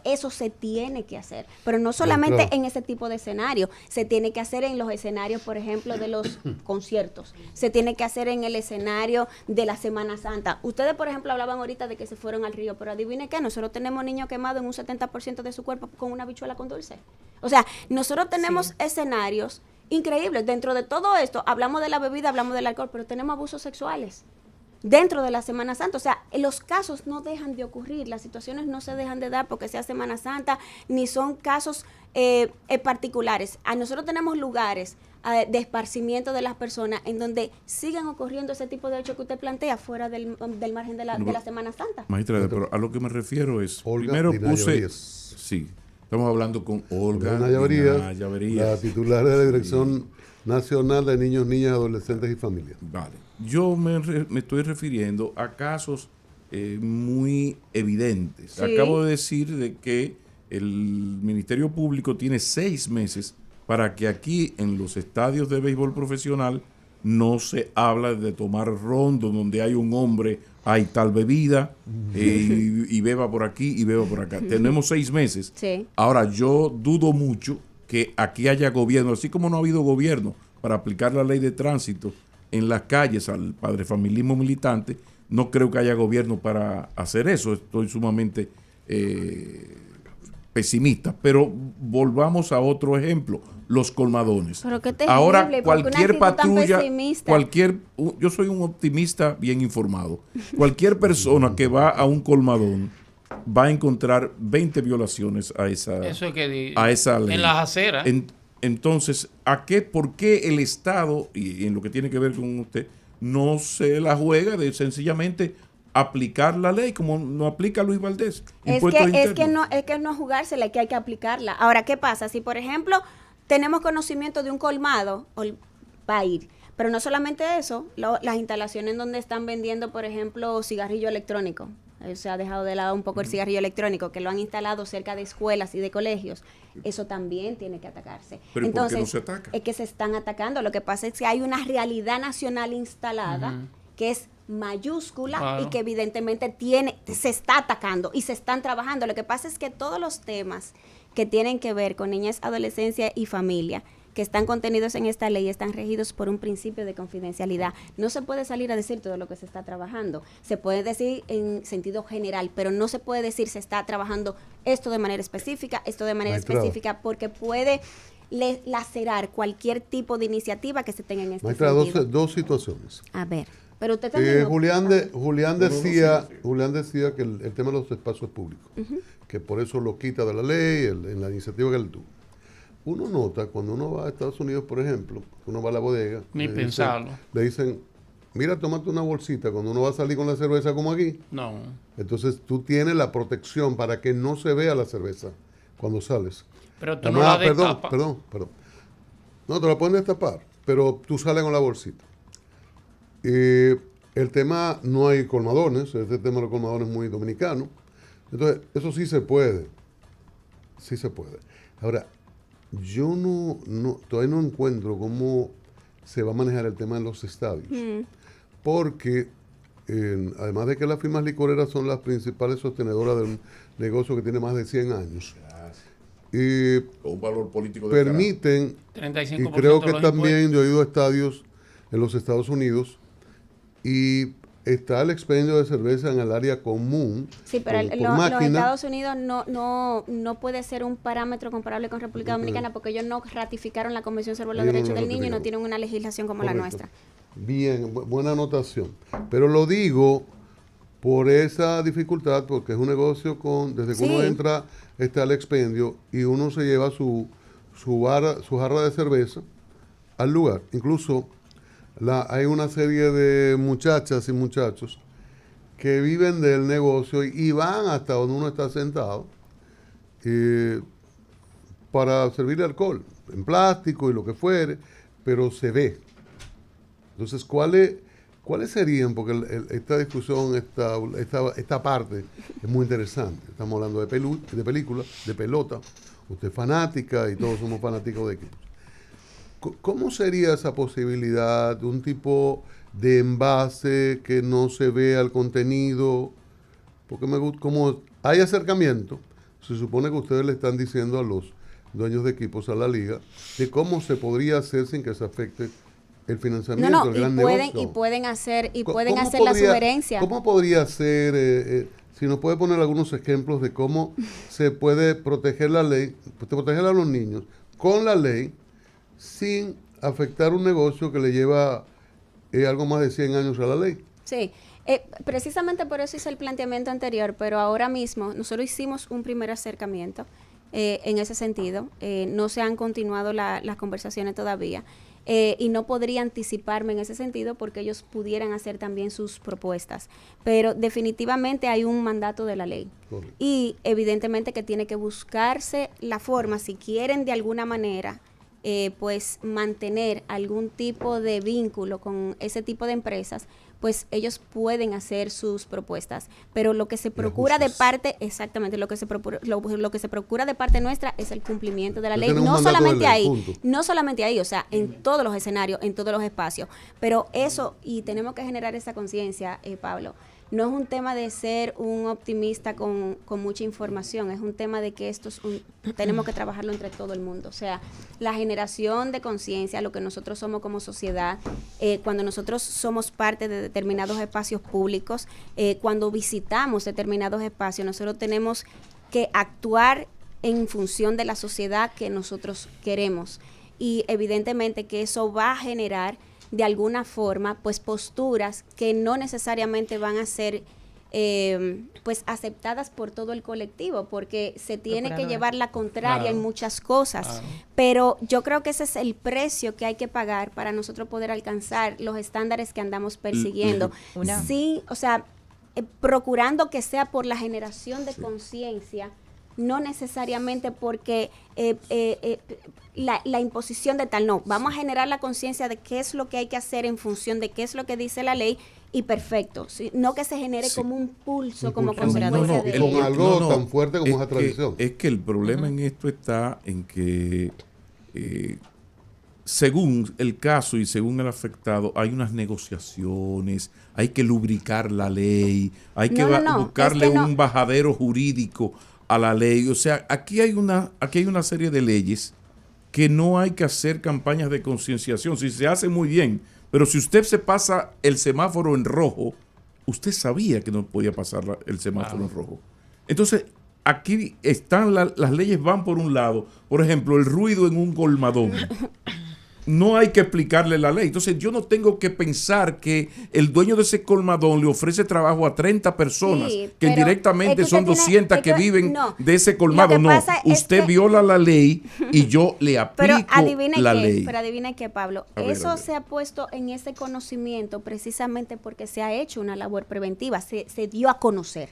Eso se tiene que hacer, pero no solamente en ese tipo de escenario, se tiene que hacer en los escenarios, por ejemplo, de los conciertos, se tiene que hacer en el escenario de la Semana Santa. Ustedes, por ejemplo, hablaban ahorita de que se fueron al río, pero adivine qué, nosotros tenemos niños quemados en un 70% de su cuerpo con una habichuela con dulce. O sea, nosotros tenemos escenarios increíbles. Dentro de todo esto, hablamos de la bebida, hablamos del alcohol, pero tenemos abusos sexuales dentro de la Semana Santa. O sea, los casos no dejan de ocurrir, las situaciones no se dejan de dar porque sea Semana Santa, ni son casos particulares. Nosotros tenemos lugares de esparcimiento de las personas en donde siguen ocurriendo ese tipo de hechos que usted plantea fuera del margen de la Semana Santa. Maestra, pero a lo que me refiero es, primero puse... Sí, estamos hablando con Olga Naya Verías, la titular de la Dirección Nacional de Niños, Niñas, Adolescentes y Familias. Vale. Yo me estoy refiriendo a casos muy evidentes. Sí. Acabo de decir de que el Ministerio Público tiene 6 meses para que aquí en los estadios de béisbol profesional no se habla de tomar rondo donde hay un hombre, hay tal bebida y beba por aquí y beba por acá. Tenemos 6 meses. Sí. Ahora, yo dudo mucho que aquí haya gobierno, así como no ha habido gobierno para aplicar la ley de tránsito en las calles al padrefamilismo militante, no creo que haya gobierno para hacer eso. Estoy sumamente pesimista. Pero volvamos a otro ejemplo, los colmadones. Pero qué terrible, ahora cualquier patrulla, yo soy un optimista bien informado. Cualquier persona que va a un colmadón va a encontrar 20 violaciones a esa ley. En las aceras. Entonces, ¿por qué el Estado, y en lo que tiene que ver con usted, no se la juega de sencillamente aplicar la ley como no aplica Luis Valdés? Es que no jugársela, que hay que aplicarla. Ahora, ¿qué pasa? Si, por ejemplo, tenemos conocimiento de un colmado, va a ir. Pero no solamente eso, las instalaciones donde están vendiendo, por ejemplo, cigarrillo electrónico. Se ha dejado de lado un poco el cigarrillo electrónico, que lo han instalado cerca de escuelas y de colegios. Eso también tiene que atacarse. ¿Pero entonces, por qué no se ataca? Es que se están atacando. Lo que pasa es que hay una realidad nacional instalada que es mayúscula y que evidentemente se está atacando y se están trabajando. Lo que pasa es que todos los temas que tienen que ver con niñez, adolescencia y familia que están contenidos en esta ley están regidos por un principio de confidencialidad. No se puede salir a decir todo lo que se está trabajando. Se puede decir en sentido general, pero no se puede decir se está trabajando esto de manera específica, esto de manera específica, porque puede lacerar cualquier tipo de iniciativa que se tenga en este sentido. Dos situaciones. A ver, pero usted también... Julián decía que el tema de los espacios públicos, que por eso lo quita de la ley, en la iniciativa que él tuvo. Uno nota cuando uno va a Estados Unidos, por ejemplo, uno va a la bodega, Ni pensarlo. le dicen, mira, tómate una bolsita cuando uno va a salir con la cerveza como aquí. No. Entonces tú tienes la protección para que no se vea la cerveza cuando sales. Pero tú no la destapas. Perdón. No, te la pueden destapar, pero tú sales con la bolsita. El tema, no hay colmadones, este tema de los colmadones es muy dominicano. Entonces, eso sí se puede. Sí se puede. Ahora, yo todavía no encuentro cómo se va a manejar el tema en los estadios. Porque, además de que las firmas licoreras son las principales sostenedoras de un negocio que tiene más de 100 años, un valor político de permiten, 35% y creo que de los también yo he ido a estadios en los Estados Unidos, y está el expendio de cerveza en el área común. Sí, pero los Estados Unidos no puede ser un parámetro comparable con República Dominicana porque ellos no ratificaron la Convención sobre los Derechos del Niño y no tienen una legislación como la nuestra. Bien, buena anotación. Pero lo digo por esa dificultad, porque es un negocio desde que uno entra, está el expendio y uno se lleva su jarra de cerveza al lugar. Incluso hay una serie de muchachas y muchachos que viven del negocio y van hasta donde uno está sentado para servirle alcohol, en plástico y lo que fuere, pero se ve. Entonces, ¿cuáles serían? Porque esta discusión, esta parte es muy interesante. Estamos hablando de películas, de pelota. Usted es fanática y todos somos fanáticos de equipos. ¿Cómo sería esa posibilidad de un tipo de envase que no se vea el contenido? Porque como hay acercamiento, se supone que ustedes le están diciendo a los dueños de equipos, a la liga, de cómo se podría hacer sin que se afecte el financiamiento, el gran negocio. Y pueden hacer la sugerencia. ¿Cómo podría ser, si nos puede poner algunos ejemplos de cómo se puede proteger la ley, proteger a los niños con la ley, sin afectar un negocio que le lleva algo más de 100 años a la ley? Sí, precisamente por eso hice el planteamiento anterior, pero ahora mismo nosotros hicimos un primer acercamiento en ese sentido. No se han continuado las conversaciones todavía. Y no podría anticiparme en ese sentido porque ellos pudieran hacer también sus propuestas. Pero definitivamente hay un mandato de la ley. Correcto. Y evidentemente que tiene que buscarse la forma, si quieren de alguna manera, pues mantener algún tipo de vínculo con ese tipo de empresas, pues ellos pueden hacer sus propuestas, pero lo que se procura de parte, exactamente, lo que se procura de parte nuestra es el cumplimiento de la ley, no solamente ahí, o sea, en todos los escenarios, en todos los espacios, pero eso, y tenemos que generar esa conciencia, Pablo, no es un tema de ser un optimista con mucha información, es un tema de que tenemos que trabajarlo entre todo el mundo. O sea, la generación de conciencia, lo que nosotros somos como sociedad, cuando nosotros somos parte de determinados espacios públicos, cuando visitamos determinados espacios, nosotros tenemos que actuar en función de la sociedad que nosotros queremos. Y evidentemente que eso va a generar de alguna forma, pues posturas que no necesariamente van a ser pues aceptadas por todo el colectivo, porque se tiene que llevar la contraria en muchas cosas, pero yo creo que ese es el precio que hay que pagar para nosotros poder alcanzar los estándares que andamos persiguiendo. Sí, o sea, procurando que sea por la generación de conciencia, no necesariamente porque la imposición de tal, no, vamos a generar la conciencia de qué es lo que hay que hacer en función de qué es lo que dice la ley y perfecto, ¿sí? No que se genere como un pulso, como consecuencia de con algo tan fuerte como esa tradición. Es que el problema en esto está en que según el caso y según el afectado hay unas negociaciones, hay que lubricar la ley, hay que buscarle un bajadero jurídico a la ley. O sea, aquí hay una serie de leyes que no hay que hacer campañas de concienciación. Si se hace muy bien, pero si usted se pasa el semáforo en rojo, usted sabía que no podía pasar el semáforo en rojo. Entonces, aquí están las leyes van por un lado. Por ejemplo, el ruido en un colmadón. No hay que explicarle la ley. Entonces, yo no tengo que pensar que el dueño de ese colmadón le ofrece trabajo a 30 personas, Sí, que pero indirectamente es que son usted tiene- 200 es que que- viven no. de ese Lo colmado. que No, pasa es usted que- viola la ley y yo le Pero aplico adivine la qué, ley. pero adivine qué, Pablo. A ver, Eso a ver. se ha puesto en ese conocimiento precisamente porque se ha hecho una labor preventiva, se dio a conocer.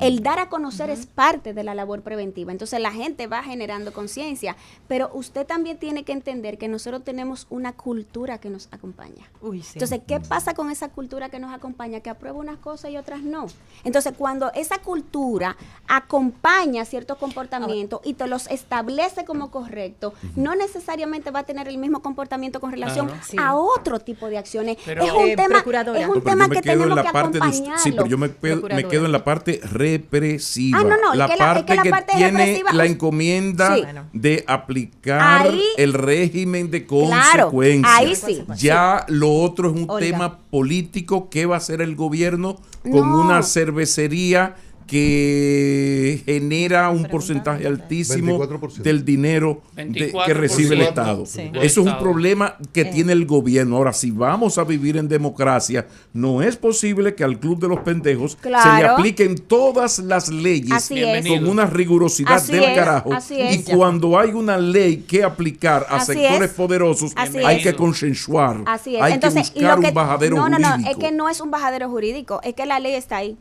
El dar a conocer es parte de la labor preventiva. Entonces la gente va generando conciencia, pero usted también tiene que entender que nosotros tenemos una cultura que nos acompaña. Uy, sí. Entonces, ¿qué pasa con esa cultura que nos acompaña? Que aprueba unas cosas y otras no. Entonces, cuando esa cultura acompaña ciertos comportamientos y te los establece como correcto, no necesariamente va a tener el mismo comportamiento con relación Claro. Sí. a otro tipo de acciones. Pero- es un tema, Procuradora. es No, un pero tema yo me que quedo en tenemos la que parte de acompañarlo. sí, pero yo me Procuradora. quedo en la parte represiva. Ah, no, no, la es que la parte que parte tiene represiva, la encomienda sí. de aplicar Ahí- el régimen de Claro, consecuencias. ahí sí. Ya lo otro es un Olga. tema político. ¿Qué va a hacer el gobierno con No. una cervecería que genera un porcentaje altísimo 24%. del dinero que 24%. recibe el Estado? Sí. Eso es un problema que tiene el gobierno. Ahora, si vamos a vivir en democracia, no es posible que al Club de los Pendejos se le Claro. apliquen todas las leyes Así es. Bienvenido. con una rigurosidad Así del es, carajo. así es. Y cuando hay una ley que aplicar a Así sectores es. poderosos, Así hay es. que consensuar. Así es. Hay Entonces, que buscar lo que, un bajadero no, jurídico. es que no es un bajadero jurídico, es que la ley está ahí.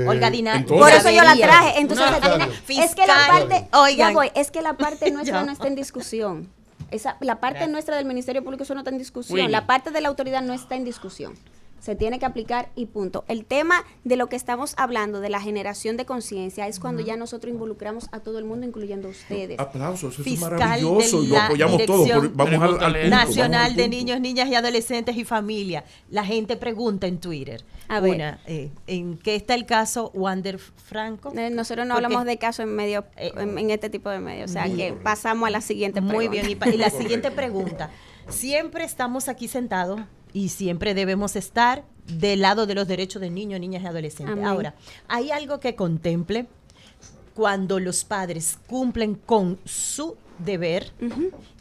Olga Dina, entonces- Por eso yo la debería. traje. Entonces, Una- es que la Fiscal. parte, Oigan. ya voy, es que la parte nuestra Ya. no está en discusión. La parte Gracias. nuestra del Ministerio Público, eso no está en discusión. Willy. La parte de la autoridad no está en discusión. Se tiene que aplicar y punto. El tema de lo que estamos hablando, de la generación de conciencia, es cuando ya nosotros involucramos a todo el mundo, incluyendo a ustedes. Aplausos, eso es Fiscal maravilloso de y lo la apoyamos todos. Dirección Vamos al punto. Nacional Nacional vamos de al punto. Niños, Niñas y Adolescentes y Familia. La gente pregunta en Twitter. A ver. Una, ¿en qué está el caso Wander Franco? Nosotros no Porque- hablamos de caso en medio, en este tipo de medios. O sea, que pasamos a la siguiente Muy pregunta. bien. Y la siguiente pregunta. Siempre estamos aquí sentados y siempre debemos estar del lado de los derechos de niños, niñas y adolescentes. Amén. Ahora, ¿hay algo que contemple cuando los padres cumplen con su deber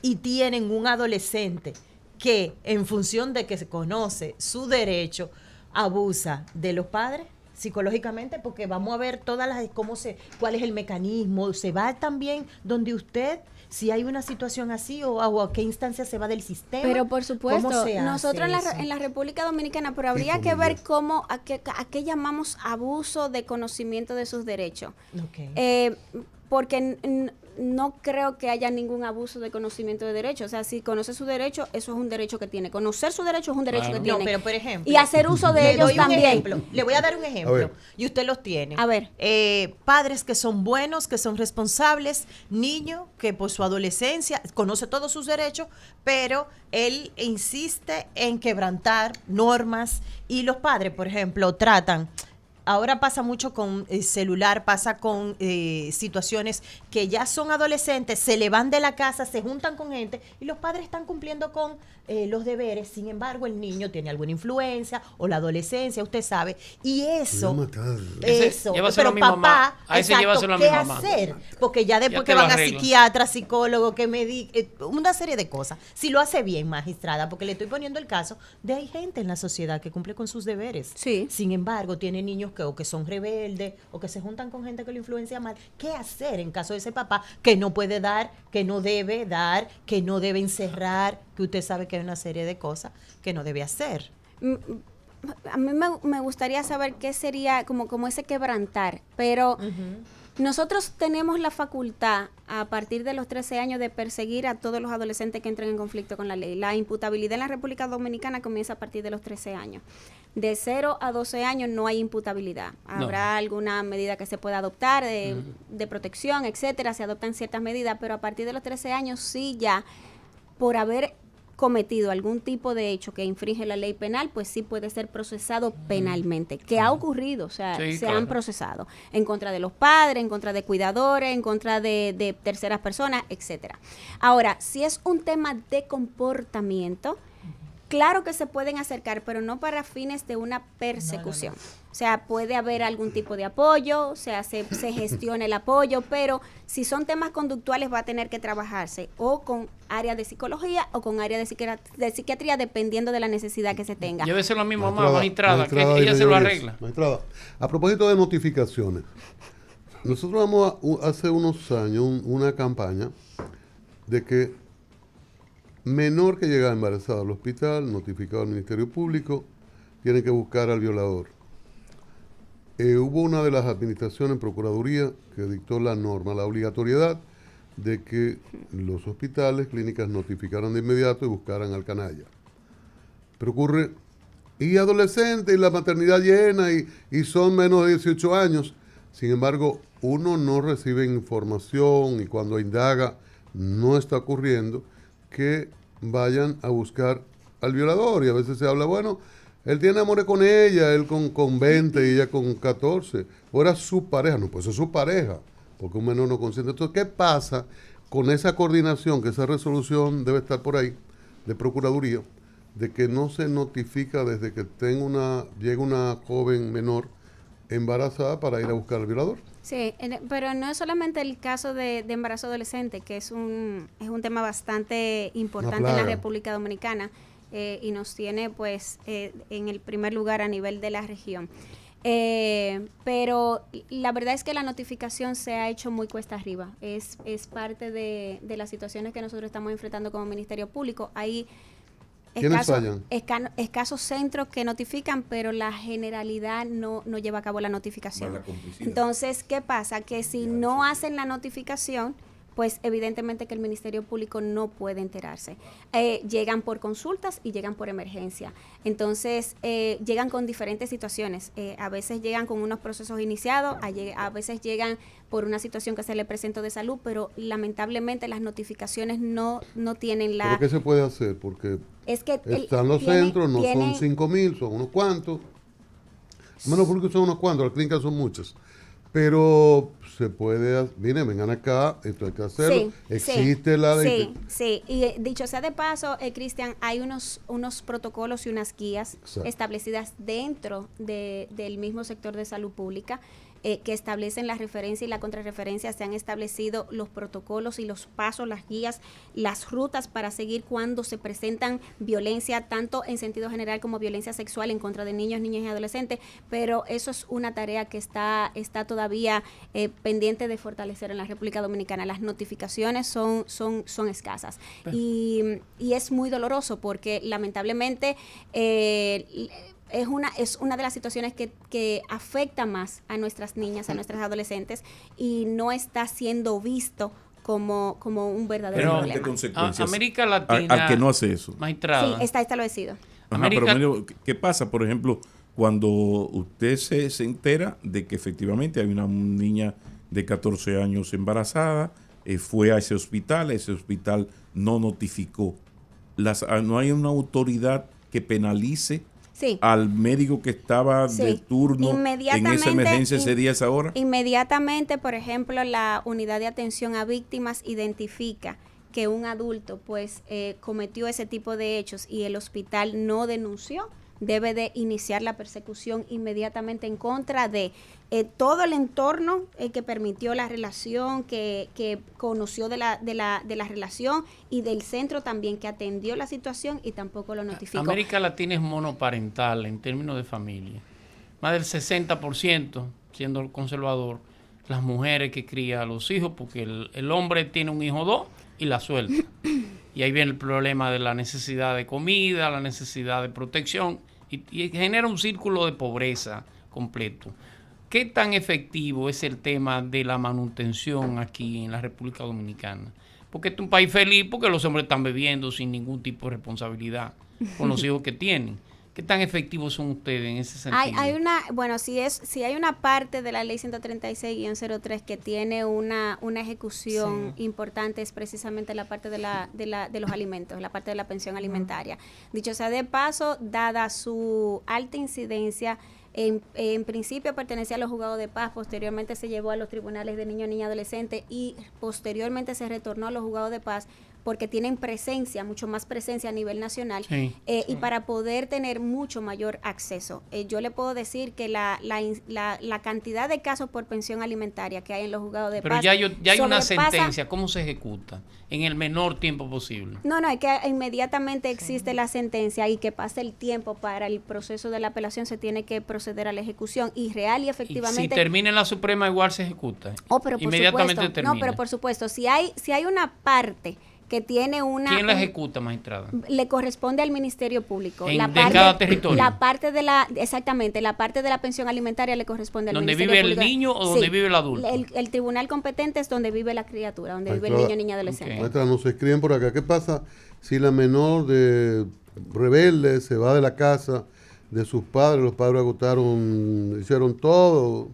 y tienen un adolescente que en función de que se conoce su derecho abusa de los padres psicológicamente? Porque vamos a ver todas las cuál es el mecanismo, se va también donde usted, si hay una situación así o a qué instancia se va del sistema. Pero por supuesto, ¿Cómo se hace nosotros eso? en la República Dominicana, pero habría que ver cómo, a qué llamamos abuso de conocimiento de sus derechos. Ok. Porque no creo que haya ningún abuso de conocimiento de derechos. O sea, si conoce su derecho, eso es un derecho que tiene. Conocer su derecho es un derecho Claro. que No, tiene. pero por ejemplo, y hacer uso de le ellos doy un también. ejemplo. Le voy a dar un A ejemplo ver. y usted los tiene. A ver. Padres que son buenos, que son responsables, niño que por su adolescencia conoce todos sus derechos, pero él insiste en quebrantar normas y los padres, por ejemplo, tratan. Ahora pasa mucho con celular, pasa con situaciones que ya son adolescentes, se le van de la casa, se juntan con gente y los padres están cumpliendo con los deberes. Sin embargo, el niño tiene alguna influencia o la adolescencia, usted sabe. Y eso, Voy a matar. Ese, llévaselo pero a mi papá, mamá. A ese exacto, llévaselo a mi ¿qué mamá. hacer? Porque ya después Ya que te lo van a arreglo. psiquiatra, psicólogo, que una serie de cosas. Si lo hace bien, magistrada, porque le estoy poniendo el caso de hay gente en la sociedad que cumple con sus deberes. Sí. Sin embargo, tiene niños que o que son rebeldes o que se juntan con gente que lo influencia mal. ¿Qué hacer en caso de ese papá que no puede dar, que no debe dar, que no debe encerrar, que usted sabe que hay una serie de cosas que no debe hacer? A mí me gustaría saber qué sería como ese quebrantar, pero nosotros tenemos la facultad a partir de los 13 años de perseguir a todos los adolescentes que entren en conflicto con la ley. La imputabilidad en la República Dominicana comienza a partir de los 13 años. De 0 a 12 años no hay imputabilidad. Habrá alguna medida que se pueda adoptar de protección, etcétera, se adoptan ciertas medidas, pero a partir de los 13 años sí ya, por haber cometido algún tipo de hecho que infringe la ley penal, pues sí puede ser procesado penalmente, que ha ocurrido, o sea, Sí, se claro. han procesado en contra de los padres, en contra de cuidadores, en contra de terceras personas, etcétera. Ahora, si es un tema de comportamiento, claro que se pueden acercar, pero no para fines de una persecución. O sea, puede haber algún tipo de apoyo, o sea, se gestiona el apoyo, pero si son temas conductuales va a tener que trabajarse o con área de psicología o con área de psiquiatría, dependiendo de la necesidad que se tenga. Llévese lo mismo, magistrada, que magistrada, ella se lo Inés, arregla. Magistrada, a propósito de notificaciones, nosotros vamos hace unos años una campaña de que menor que llega embarazada al hospital, notificado al Ministerio Público, tiene que buscar al violador. Hubo una de las administraciones en Procuraduría que dictó la norma, la obligatoriedad de que los hospitales, clínicas notificaran de inmediato y buscaran al canalla. Pero ocurre, y adolescente, y la maternidad llena, y son menos de 18 años. Sin embargo, uno no recibe información y cuando indaga no está ocurriendo que vayan a buscar al violador. Y a veces se habla, bueno, él tiene amores con ella, él con 20 y ella con 14. O era su pareja. No, pues es su pareja, porque un menor no consiente. Entonces, ¿qué pasa con esa coordinación, que esa resolución debe estar por ahí, de Procuraduría, de que no se notifica desde que llega una joven menor embarazada para ir a buscar al violador? Sí, pero no es solamente el caso de embarazo adolescente, que es un tema bastante importante en la República Dominicana y nos tiene pues en el primer lugar a nivel de la región. Pero la verdad es que la notificación se ha hecho muy cuesta arriba. Es parte de las situaciones que nosotros estamos enfrentando como Ministerio Público. Hay escasos centros que notifican, pero la generalidad no lleva a cabo la notificación. Entonces, ¿qué pasa? Que si no hacen la notificación, pues evidentemente que el Ministerio Público no puede enterarse. Llegan por consultas y llegan por emergencia. Entonces, llegan con diferentes situaciones. A veces llegan con unos procesos iniciados, a veces llegan por una situación que se le presentó de salud, pero lamentablemente las notificaciones no tienen la... ¿Pero qué se puede hacer? Porque es que están los centros, no son 5,000, son unos cuantos. Menos porque son unos cuantos, las clínicas son muchas. Pero se puede, miren, vengan acá, esto hay que hacerlo. Sí, existe la ley. Sí, y dicho sea de paso, Cristian, hay unos protocolos y unas guías establecidas dentro del mismo sector de salud pública que establecen la referencia y la contrarreferencia. Se han establecido los protocolos y los pasos, las guías, las rutas para seguir cuando se presentan violencia, tanto en sentido general como violencia sexual en contra de niños, niñas y adolescentes, pero eso es una tarea que está todavía pendiente de fortalecer en la República Dominicana. Las notificaciones son escasas y es muy doloroso porque lamentablemente es una de las situaciones que afecta más a nuestras niñas, a nuestras adolescentes y no está siendo visto como un verdadero problema. Consecuencias América Latina, al que no hace eso. Magistrada. Sí, está establecido. Pero ¿qué pasa, por ejemplo, cuando usted se entera de que efectivamente hay una niña de 14 años embarazada, fue a ese hospital no notificó? No hay una autoridad que penalice al médico que estaba de turno en esa emergencia ese día, esa hora. Inmediatamente, por ejemplo, la unidad de atención a víctimas identifica que un adulto pues cometió ese tipo de hechos y el hospital no denunció, debe de iniciar la persecución inmediatamente en contra de todo el entorno que permitió la relación, que conoció de la relación y del centro también que atendió la situación y tampoco lo notificó. América Latina es monoparental en términos de familia. Más del 60%, siendo conservador, las mujeres que crían a los hijos, porque el hombre tiene un hijo o dos y la suelta. Y ahí viene el problema de la necesidad de comida, la necesidad de protección y genera un círculo de pobreza completo. ¿Qué tan efectivo es el tema de la manutención aquí en la República Dominicana? Porque este es un país feliz porque los hombres están bebiendo sin ningún tipo de responsabilidad con los hijos que tienen. ¿Qué tan efectivos son ustedes en ese sentido? Si hay una parte de la ley 136-03 que tiene una ejecución importante, es precisamente la parte de los alimentos, la parte de la pensión alimentaria. Dicho sea de paso, dada su alta incidencia, en principio pertenecía a los juzgados de paz, posteriormente se llevó a los tribunales de niños, niñas y adolescentes y posteriormente se retornó a los juzgados de paz porque tienen presencia, mucho más presencia a nivel nacional, y para poder tener mucho mayor acceso. Yo le puedo decir que la cantidad de casos por pensión alimentaria que hay en los juzgados de paz... Pero ya hay una sentencia, ¿cómo se ejecuta? En el menor tiempo posible. No, es que inmediatamente existe la sentencia y que pase el tiempo para el proceso de la apelación, se tiene que proceder a la ejecución y real y efectivamente... Y si termina en la Suprema igual se ejecuta. Pero inmediatamente por supuesto, termina. No, pero por supuesto, si hay una parte que tiene una... ¿Quién la ejecuta, magistrada? Le corresponde al Ministerio Público. De cada territorio. Exactamente, la parte de la pensión alimentaria le corresponde al Ministerio Público. ¿Donde vive el niño o donde vive el adulto? El tribunal competente es donde vive la criatura, donde vive el niño, niña, adolescente. Maestra, nos escriben por acá. ¿Qué pasa si la menor de rebelde se va de la casa de sus padres? Los padres hicieron todo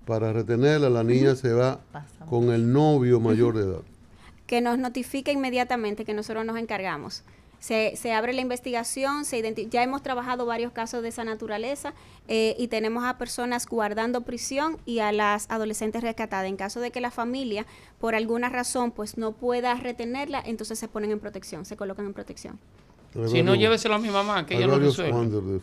para retenerla. La niña se va con el novio mayor de edad. Que nos notifique inmediatamente, que nosotros nos encargamos. Se abre la investigación, ya hemos trabajado varios casos de esa naturaleza y tenemos a personas guardando prisión y a las adolescentes rescatadas. En caso de que la familia, por alguna razón, pues no pueda retenerla, entonces se ponen en protección, se colocan en protección. Si no, lléveselo a mi mamá, que ella lo resuelve.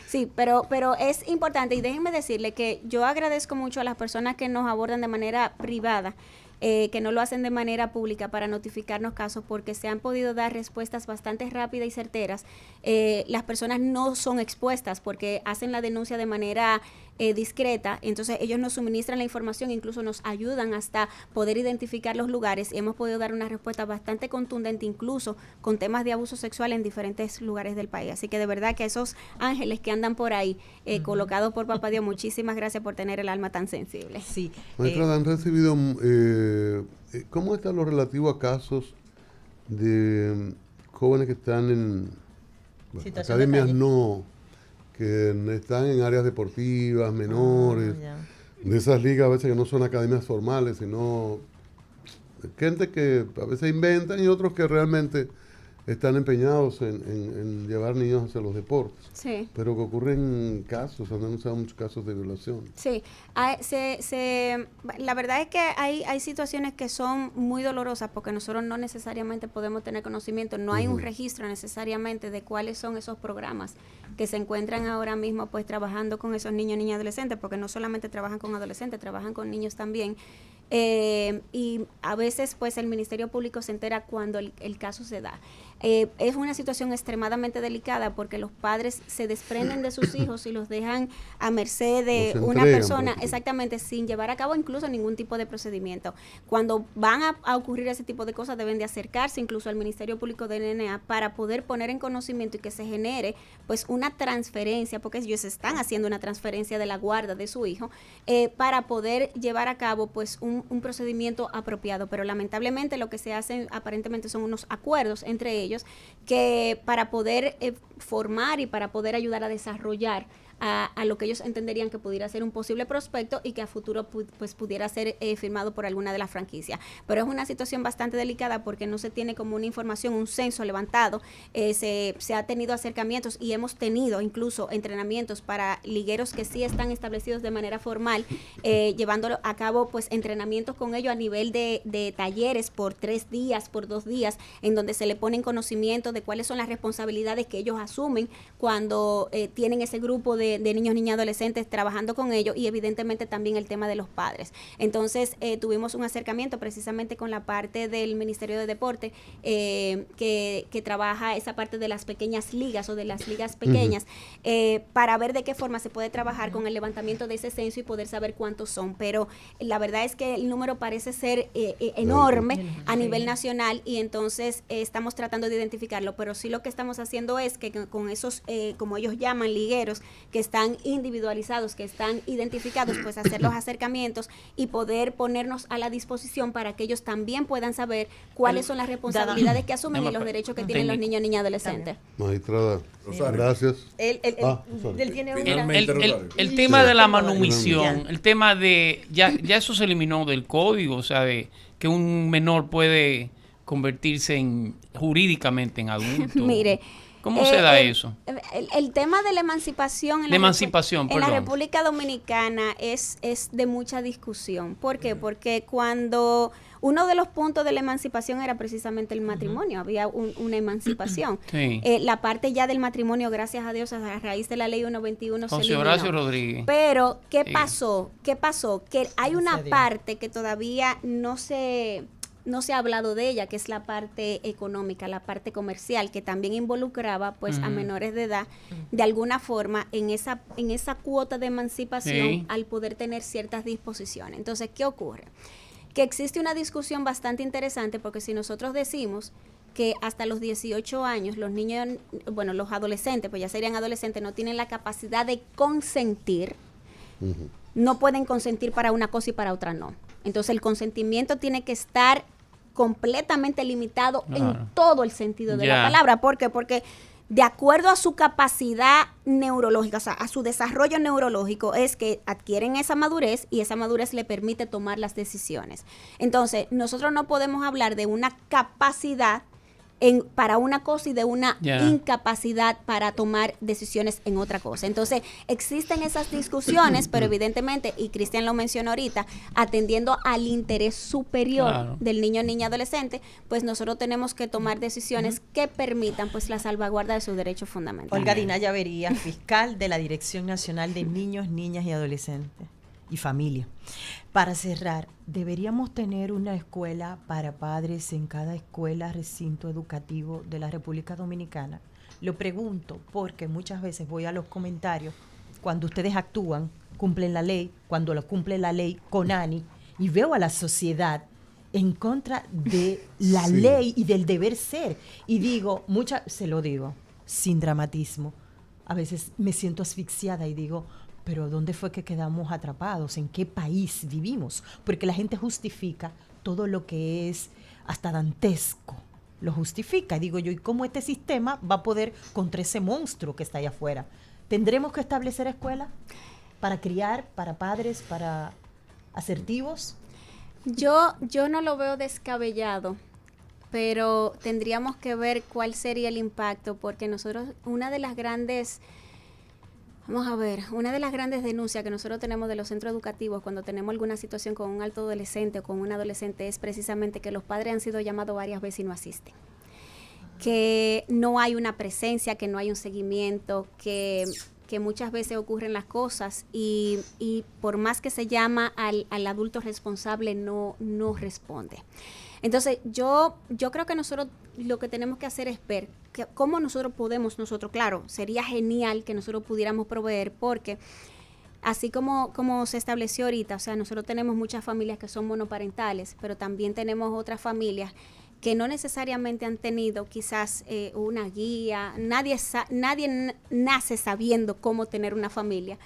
Sí, pero es importante y déjenme decirle que yo agradezco mucho a las personas que nos abordan de manera privada, que no lo hacen de manera pública para notificarnos casos, porque se han podido dar respuestas bastante rápidas y certeras. Las personas no son expuestas porque hacen la denuncia de manera discreta, entonces ellos nos suministran la información, incluso nos ayudan hasta poder identificar los lugares y hemos podido dar una respuesta bastante contundente, incluso con temas de abuso sexual en diferentes lugares del país. Así que de verdad que esos ángeles que andan por ahí, colocados por Papá Dios, muchísimas gracias por tener el alma tan sensible. Sí. Maestra, han recibido, ¿cómo está lo relativo a casos de jóvenes que están en academias que están en áreas deportivas, menores, de esas ligas a veces que no son academias formales, sino gente que a veces inventan y otros que realmente están empeñados en llevar niños hacia los deportes? Sí. Pero que ocurren casos, han denunciado muchos casos de violación. Sí, la verdad es que hay situaciones que son muy dolorosas porque nosotros no necesariamente podemos tener conocimiento, no hay un registro necesariamente de cuáles son esos programas que se encuentran ahora mismo pues trabajando con esos niños, niñas y adolescentes, porque no solamente trabajan con adolescentes, trabajan con niños también. Y a veces pues el Ministerio Público se entera cuando el caso se da. Es una situación extremadamente delicada porque los padres se desprenden de sus hijos y los dejan a merced de una persona, exactamente, sin llevar a cabo incluso ningún tipo de procedimiento. Cuando van a ocurrir ese tipo de cosas deben de acercarse incluso al Ministerio Público de NNA para poder poner en conocimiento y que se genere pues una transferencia, porque ellos están haciendo una transferencia de la guarda de su hijo, para poder llevar a cabo pues un procedimiento apropiado. Pero lamentablemente lo que se hace aparentemente son unos acuerdos entre ellos que para poder formar y para poder ayudar a desarrollar a lo que ellos entenderían que pudiera ser un posible prospecto y que a futuro pues pudiera ser firmado por alguna de las franquicias. Pero es una situación bastante delicada porque no se tiene como una información, un censo levantado, se ha tenido acercamientos y hemos tenido incluso entrenamientos para ligueros que sí están establecidos de manera formal, llevándolo a cabo pues entrenamientos con ellos a nivel de talleres por 3 días, por 2 días, en donde se le pone en conocimiento de cuáles son las responsabilidades que ellos asumen cuando tienen ese grupo de niños, niñas, adolescentes trabajando con ellos, y evidentemente también el tema de los padres. Entonces tuvimos un acercamiento precisamente con la parte del Ministerio de Deporte que trabaja esa parte de las pequeñas ligas o de las ligas pequeñas, para ver de qué forma se puede trabajar con el levantamiento de ese censo y poder saber cuántos son. Pero la verdad es que el número parece ser enorme a nivel nacional y entonces estamos tratando de identificarlo, pero sí lo que estamos haciendo es que con esos, como ellos llaman, ligueros, que que están individualizados, que están identificados, pues hacer los acercamientos y poder ponernos a la disposición para que ellos también puedan saber cuáles son las responsabilidades que asumen y los derechos que tienen los niños, niñas y adolescentes. Magistrada, Rosario. gracias. Él tiene una... Finalmente, Rosario. El tema de la manumisión, el tema de, ya eso se eliminó del código, o sea, de que un menor puede convertirse jurídicamente en adulto. Mire, ¿cómo se da eso? El tema de la emancipación en la República Dominicana es de mucha discusión. ¿Por qué? Porque cuando uno de los puntos de la emancipación era precisamente el matrimonio, había una emancipación. Sí. La parte ya del matrimonio, gracias a Dios, a raíz de la ley 121 se José eliminó. Horacio Rodríguez. Pero, ¿qué Sí. pasó? ¿Qué pasó? Que hay una parte que todavía no se ha hablado de ella, que es la parte económica, la parte comercial, que también involucraba pues a menores de edad, de alguna forma, en esa cuota de emancipación, Sí. al poder tener ciertas disposiciones. Entonces, ¿qué ocurre? Que existe una discusión bastante interesante, porque si nosotros decimos que hasta los 18 años los niños, bueno, los adolescentes, pues ya serían adolescentes, no tienen la capacidad de consentir, no pueden consentir para una cosa y para otra no. Entonces el consentimiento tiene que estar completamente limitado en todo el sentido de la palabra. ¿Por qué? Porque de acuerdo a su capacidad neurológica, o sea, a su desarrollo neurológico, es que adquieren esa madurez y esa madurez le permite tomar las decisiones. Entonces, nosotros no podemos hablar de una capacidad para una cosa y de una incapacidad para tomar decisiones en otra cosa. Entonces, existen esas discusiones, pero evidentemente, y Cristian lo mencionó ahorita, atendiendo al interés superior del niño, niña, adolescente, pues nosotros tenemos que tomar decisiones que permitan pues la salvaguarda de sus derechos fundamentales. Olga Dinaya Vería, fiscal de la Dirección Nacional de Niños, Niñas y Adolescentes y Familia. Para cerrar, ¿deberíamos tener una escuela para padres en cada escuela, recinto educativo de la República Dominicana? Lo pregunto porque muchas veces voy a los comentarios, cuando ustedes actúan, cumplen la ley, cuando lo cumple la ley con ANI, y veo a la sociedad en contra de la ley y del deber ser. Y digo, se lo digo, sin dramatismo, a veces me siento asfixiada y digo, pero ¿dónde fue que quedamos atrapados? ¿En qué país vivimos? Porque la gente justifica todo lo que es hasta dantesco. Lo justifica. Y digo yo, ¿y cómo este sistema va a poder contra ese monstruo que está allá afuera? ¿Tendremos que establecer escuelas para criar, para padres, para asertivos? Yo no lo veo descabellado, pero tendríamos que ver cuál sería el impacto, porque nosotros, una de las grandes denuncias que nosotros tenemos de los centros educativos cuando tenemos alguna situación con un alto adolescente o con un adolescente es precisamente que los padres han sido llamados varias veces y no asisten. Que no hay una presencia, que no hay un seguimiento, que muchas veces ocurren las cosas y por más que se llama al adulto responsable no responde. Entonces, yo creo que nosotros lo que tenemos que hacer es ver cómo nosotros podemos, claro, sería genial que nosotros pudiéramos proveer, porque así como se estableció ahorita, o sea, nosotros tenemos muchas familias que son monoparentales, pero también tenemos otras familias que no necesariamente han tenido quizás una guía, nadie nace sabiendo cómo tener una familia.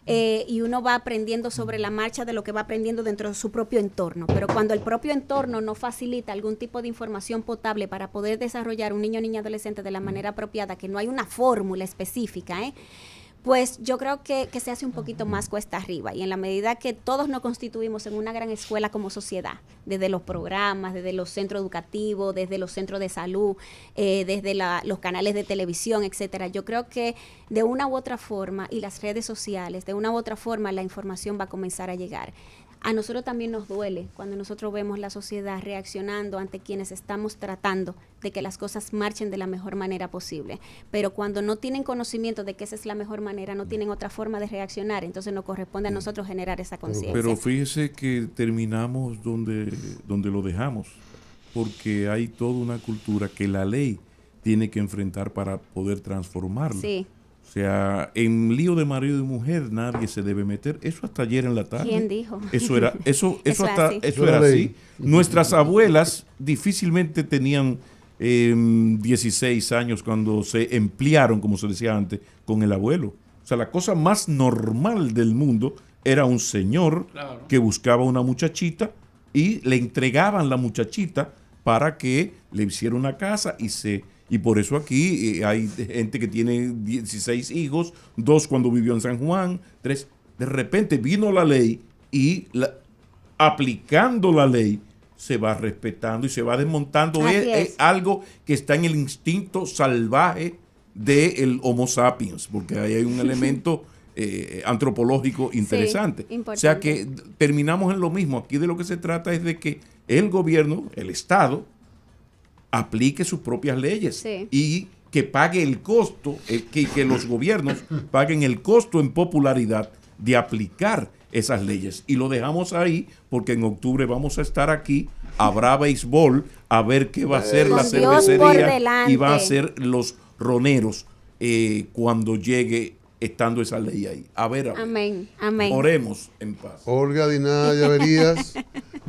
Y uno va aprendiendo sobre la marcha de lo que va aprendiendo dentro de su propio entorno. Pero cuando el propio entorno no facilita algún tipo de información potable para poder desarrollar un niño o niña adolescente de la manera apropiada, que no hay una fórmula específica, pues yo creo que se hace un poquito más cuesta arriba. Y en la medida que todos nos constituimos en una gran escuela como sociedad, desde los programas, desde los centros educativos, desde los centros de salud, desde los canales de televisión, etcétera, yo creo que de una u otra forma, y las redes sociales, de una u otra forma la información va a comenzar a llegar. A nosotros también nos duele cuando nosotros vemos la sociedad reaccionando ante quienes estamos tratando de que las cosas marchen de la mejor manera posible. Pero cuando no tienen conocimiento de que esa es la mejor manera, no tienen otra forma de reaccionar, entonces nos corresponde a nosotros generar esa conciencia. Pero fíjese que terminamos donde lo dejamos, porque hay toda una cultura que la ley tiene que enfrentar para poder transformarla. Sí. O sea, en lío de marido y mujer nadie se debe meter. Eso hasta ayer en la tarde. ¿Quién dijo? Eso era Era así. Nuestras abuelas difícilmente tenían 16 años cuando se emplearon, como se decía antes, con el abuelo. O sea, la cosa más normal del mundo era un señor Claro. que buscaba una muchachita y le entregaban la muchachita para que le hiciera una casa y por eso aquí hay gente que tiene 16 hijos, 2 cuando vivió en San Juan, 3. De repente vino la ley y aplicando la ley se va respetando y se va desmontando. Es algo que está en el instinto salvaje del Homo sapiens, porque ahí hay un elemento antropológico interesante. Sí, o sea que terminamos en lo mismo. Aquí de lo que se trata es de que el gobierno, el Estado, aplique sus propias leyes y que pague el costo, que los gobiernos paguen el costo en popularidad de aplicar esas leyes. Y lo dejamos ahí porque en octubre vamos a estar aquí, habrá béisbol, a ver qué va a hacer la cervecería y va a hacer los roneros cuando llegue estando esa ley ahí. A ver. Amén, amén. Oremos en paz. Olga Dinah Llaverías,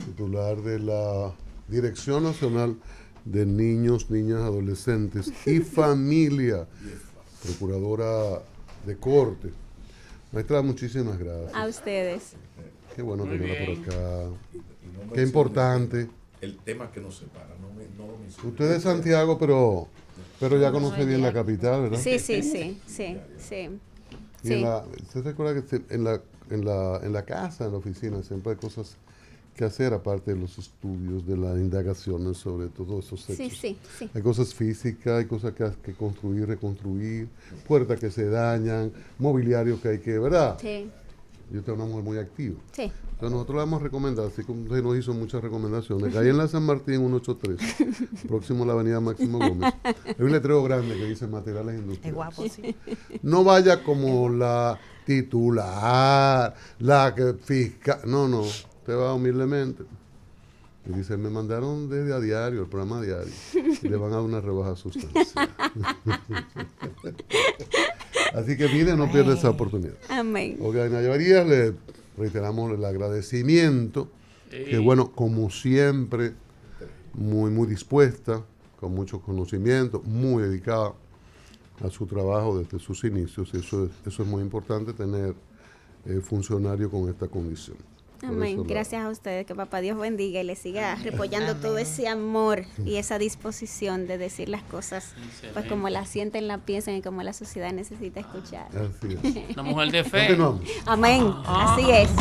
titular de la Dirección Nacional de Niños, Niñas, Adolescentes y Familia, procuradora de corte. Maestra, muchísimas gracias. A ustedes. Qué bueno tenerla por acá. No Qué importante. El tema que nos separa. No lo mencioné. Usted es Santiago, pero ya conoce bien la capital, ¿verdad? Sí. Y ¿usted recuerda que en la casa, en la oficina, siempre hay cosas que hacer aparte de los estudios, de las indagaciones sobre todos esos hechos? Sí. Hay cosas físicas, hay cosas que construir, reconstruir, puertas que se dañan, mobiliario que hay que, ¿verdad? Sí. Yo tengo una mujer muy activa. Sí. Entonces nosotros le vamos a recomendar, así como usted nos hizo muchas recomendaciones, que ahí en la San Martín 183, próximo a la avenida Máximo Gómez, hay un letrero grande que dice materiales Es industriales. guapo, sí. No vaya como la titular, la que fiscal, no, usted va humildemente. Y dice, me mandaron desde a diario, el programa diario, y le van a dar una rebaja sustancial. Así que mire, no pierda esa oportunidad. Amén. Olga Dinah Llaverías, le reiteramos el agradecimiento, que bueno, como siempre, muy dispuesta, con mucho conocimiento, muy dedicada a su trabajo desde sus inicios, y eso es muy importante tener funcionario con esta condición. Amén. Gracias a ustedes, que papá Dios bendiga y les siga repollando todo ese amor y esa disposición de decir las cosas pues como las sienten, las piensan y como la sociedad necesita escuchar. Así es. Una mujer de fe. Continuamos. Amén. Así es.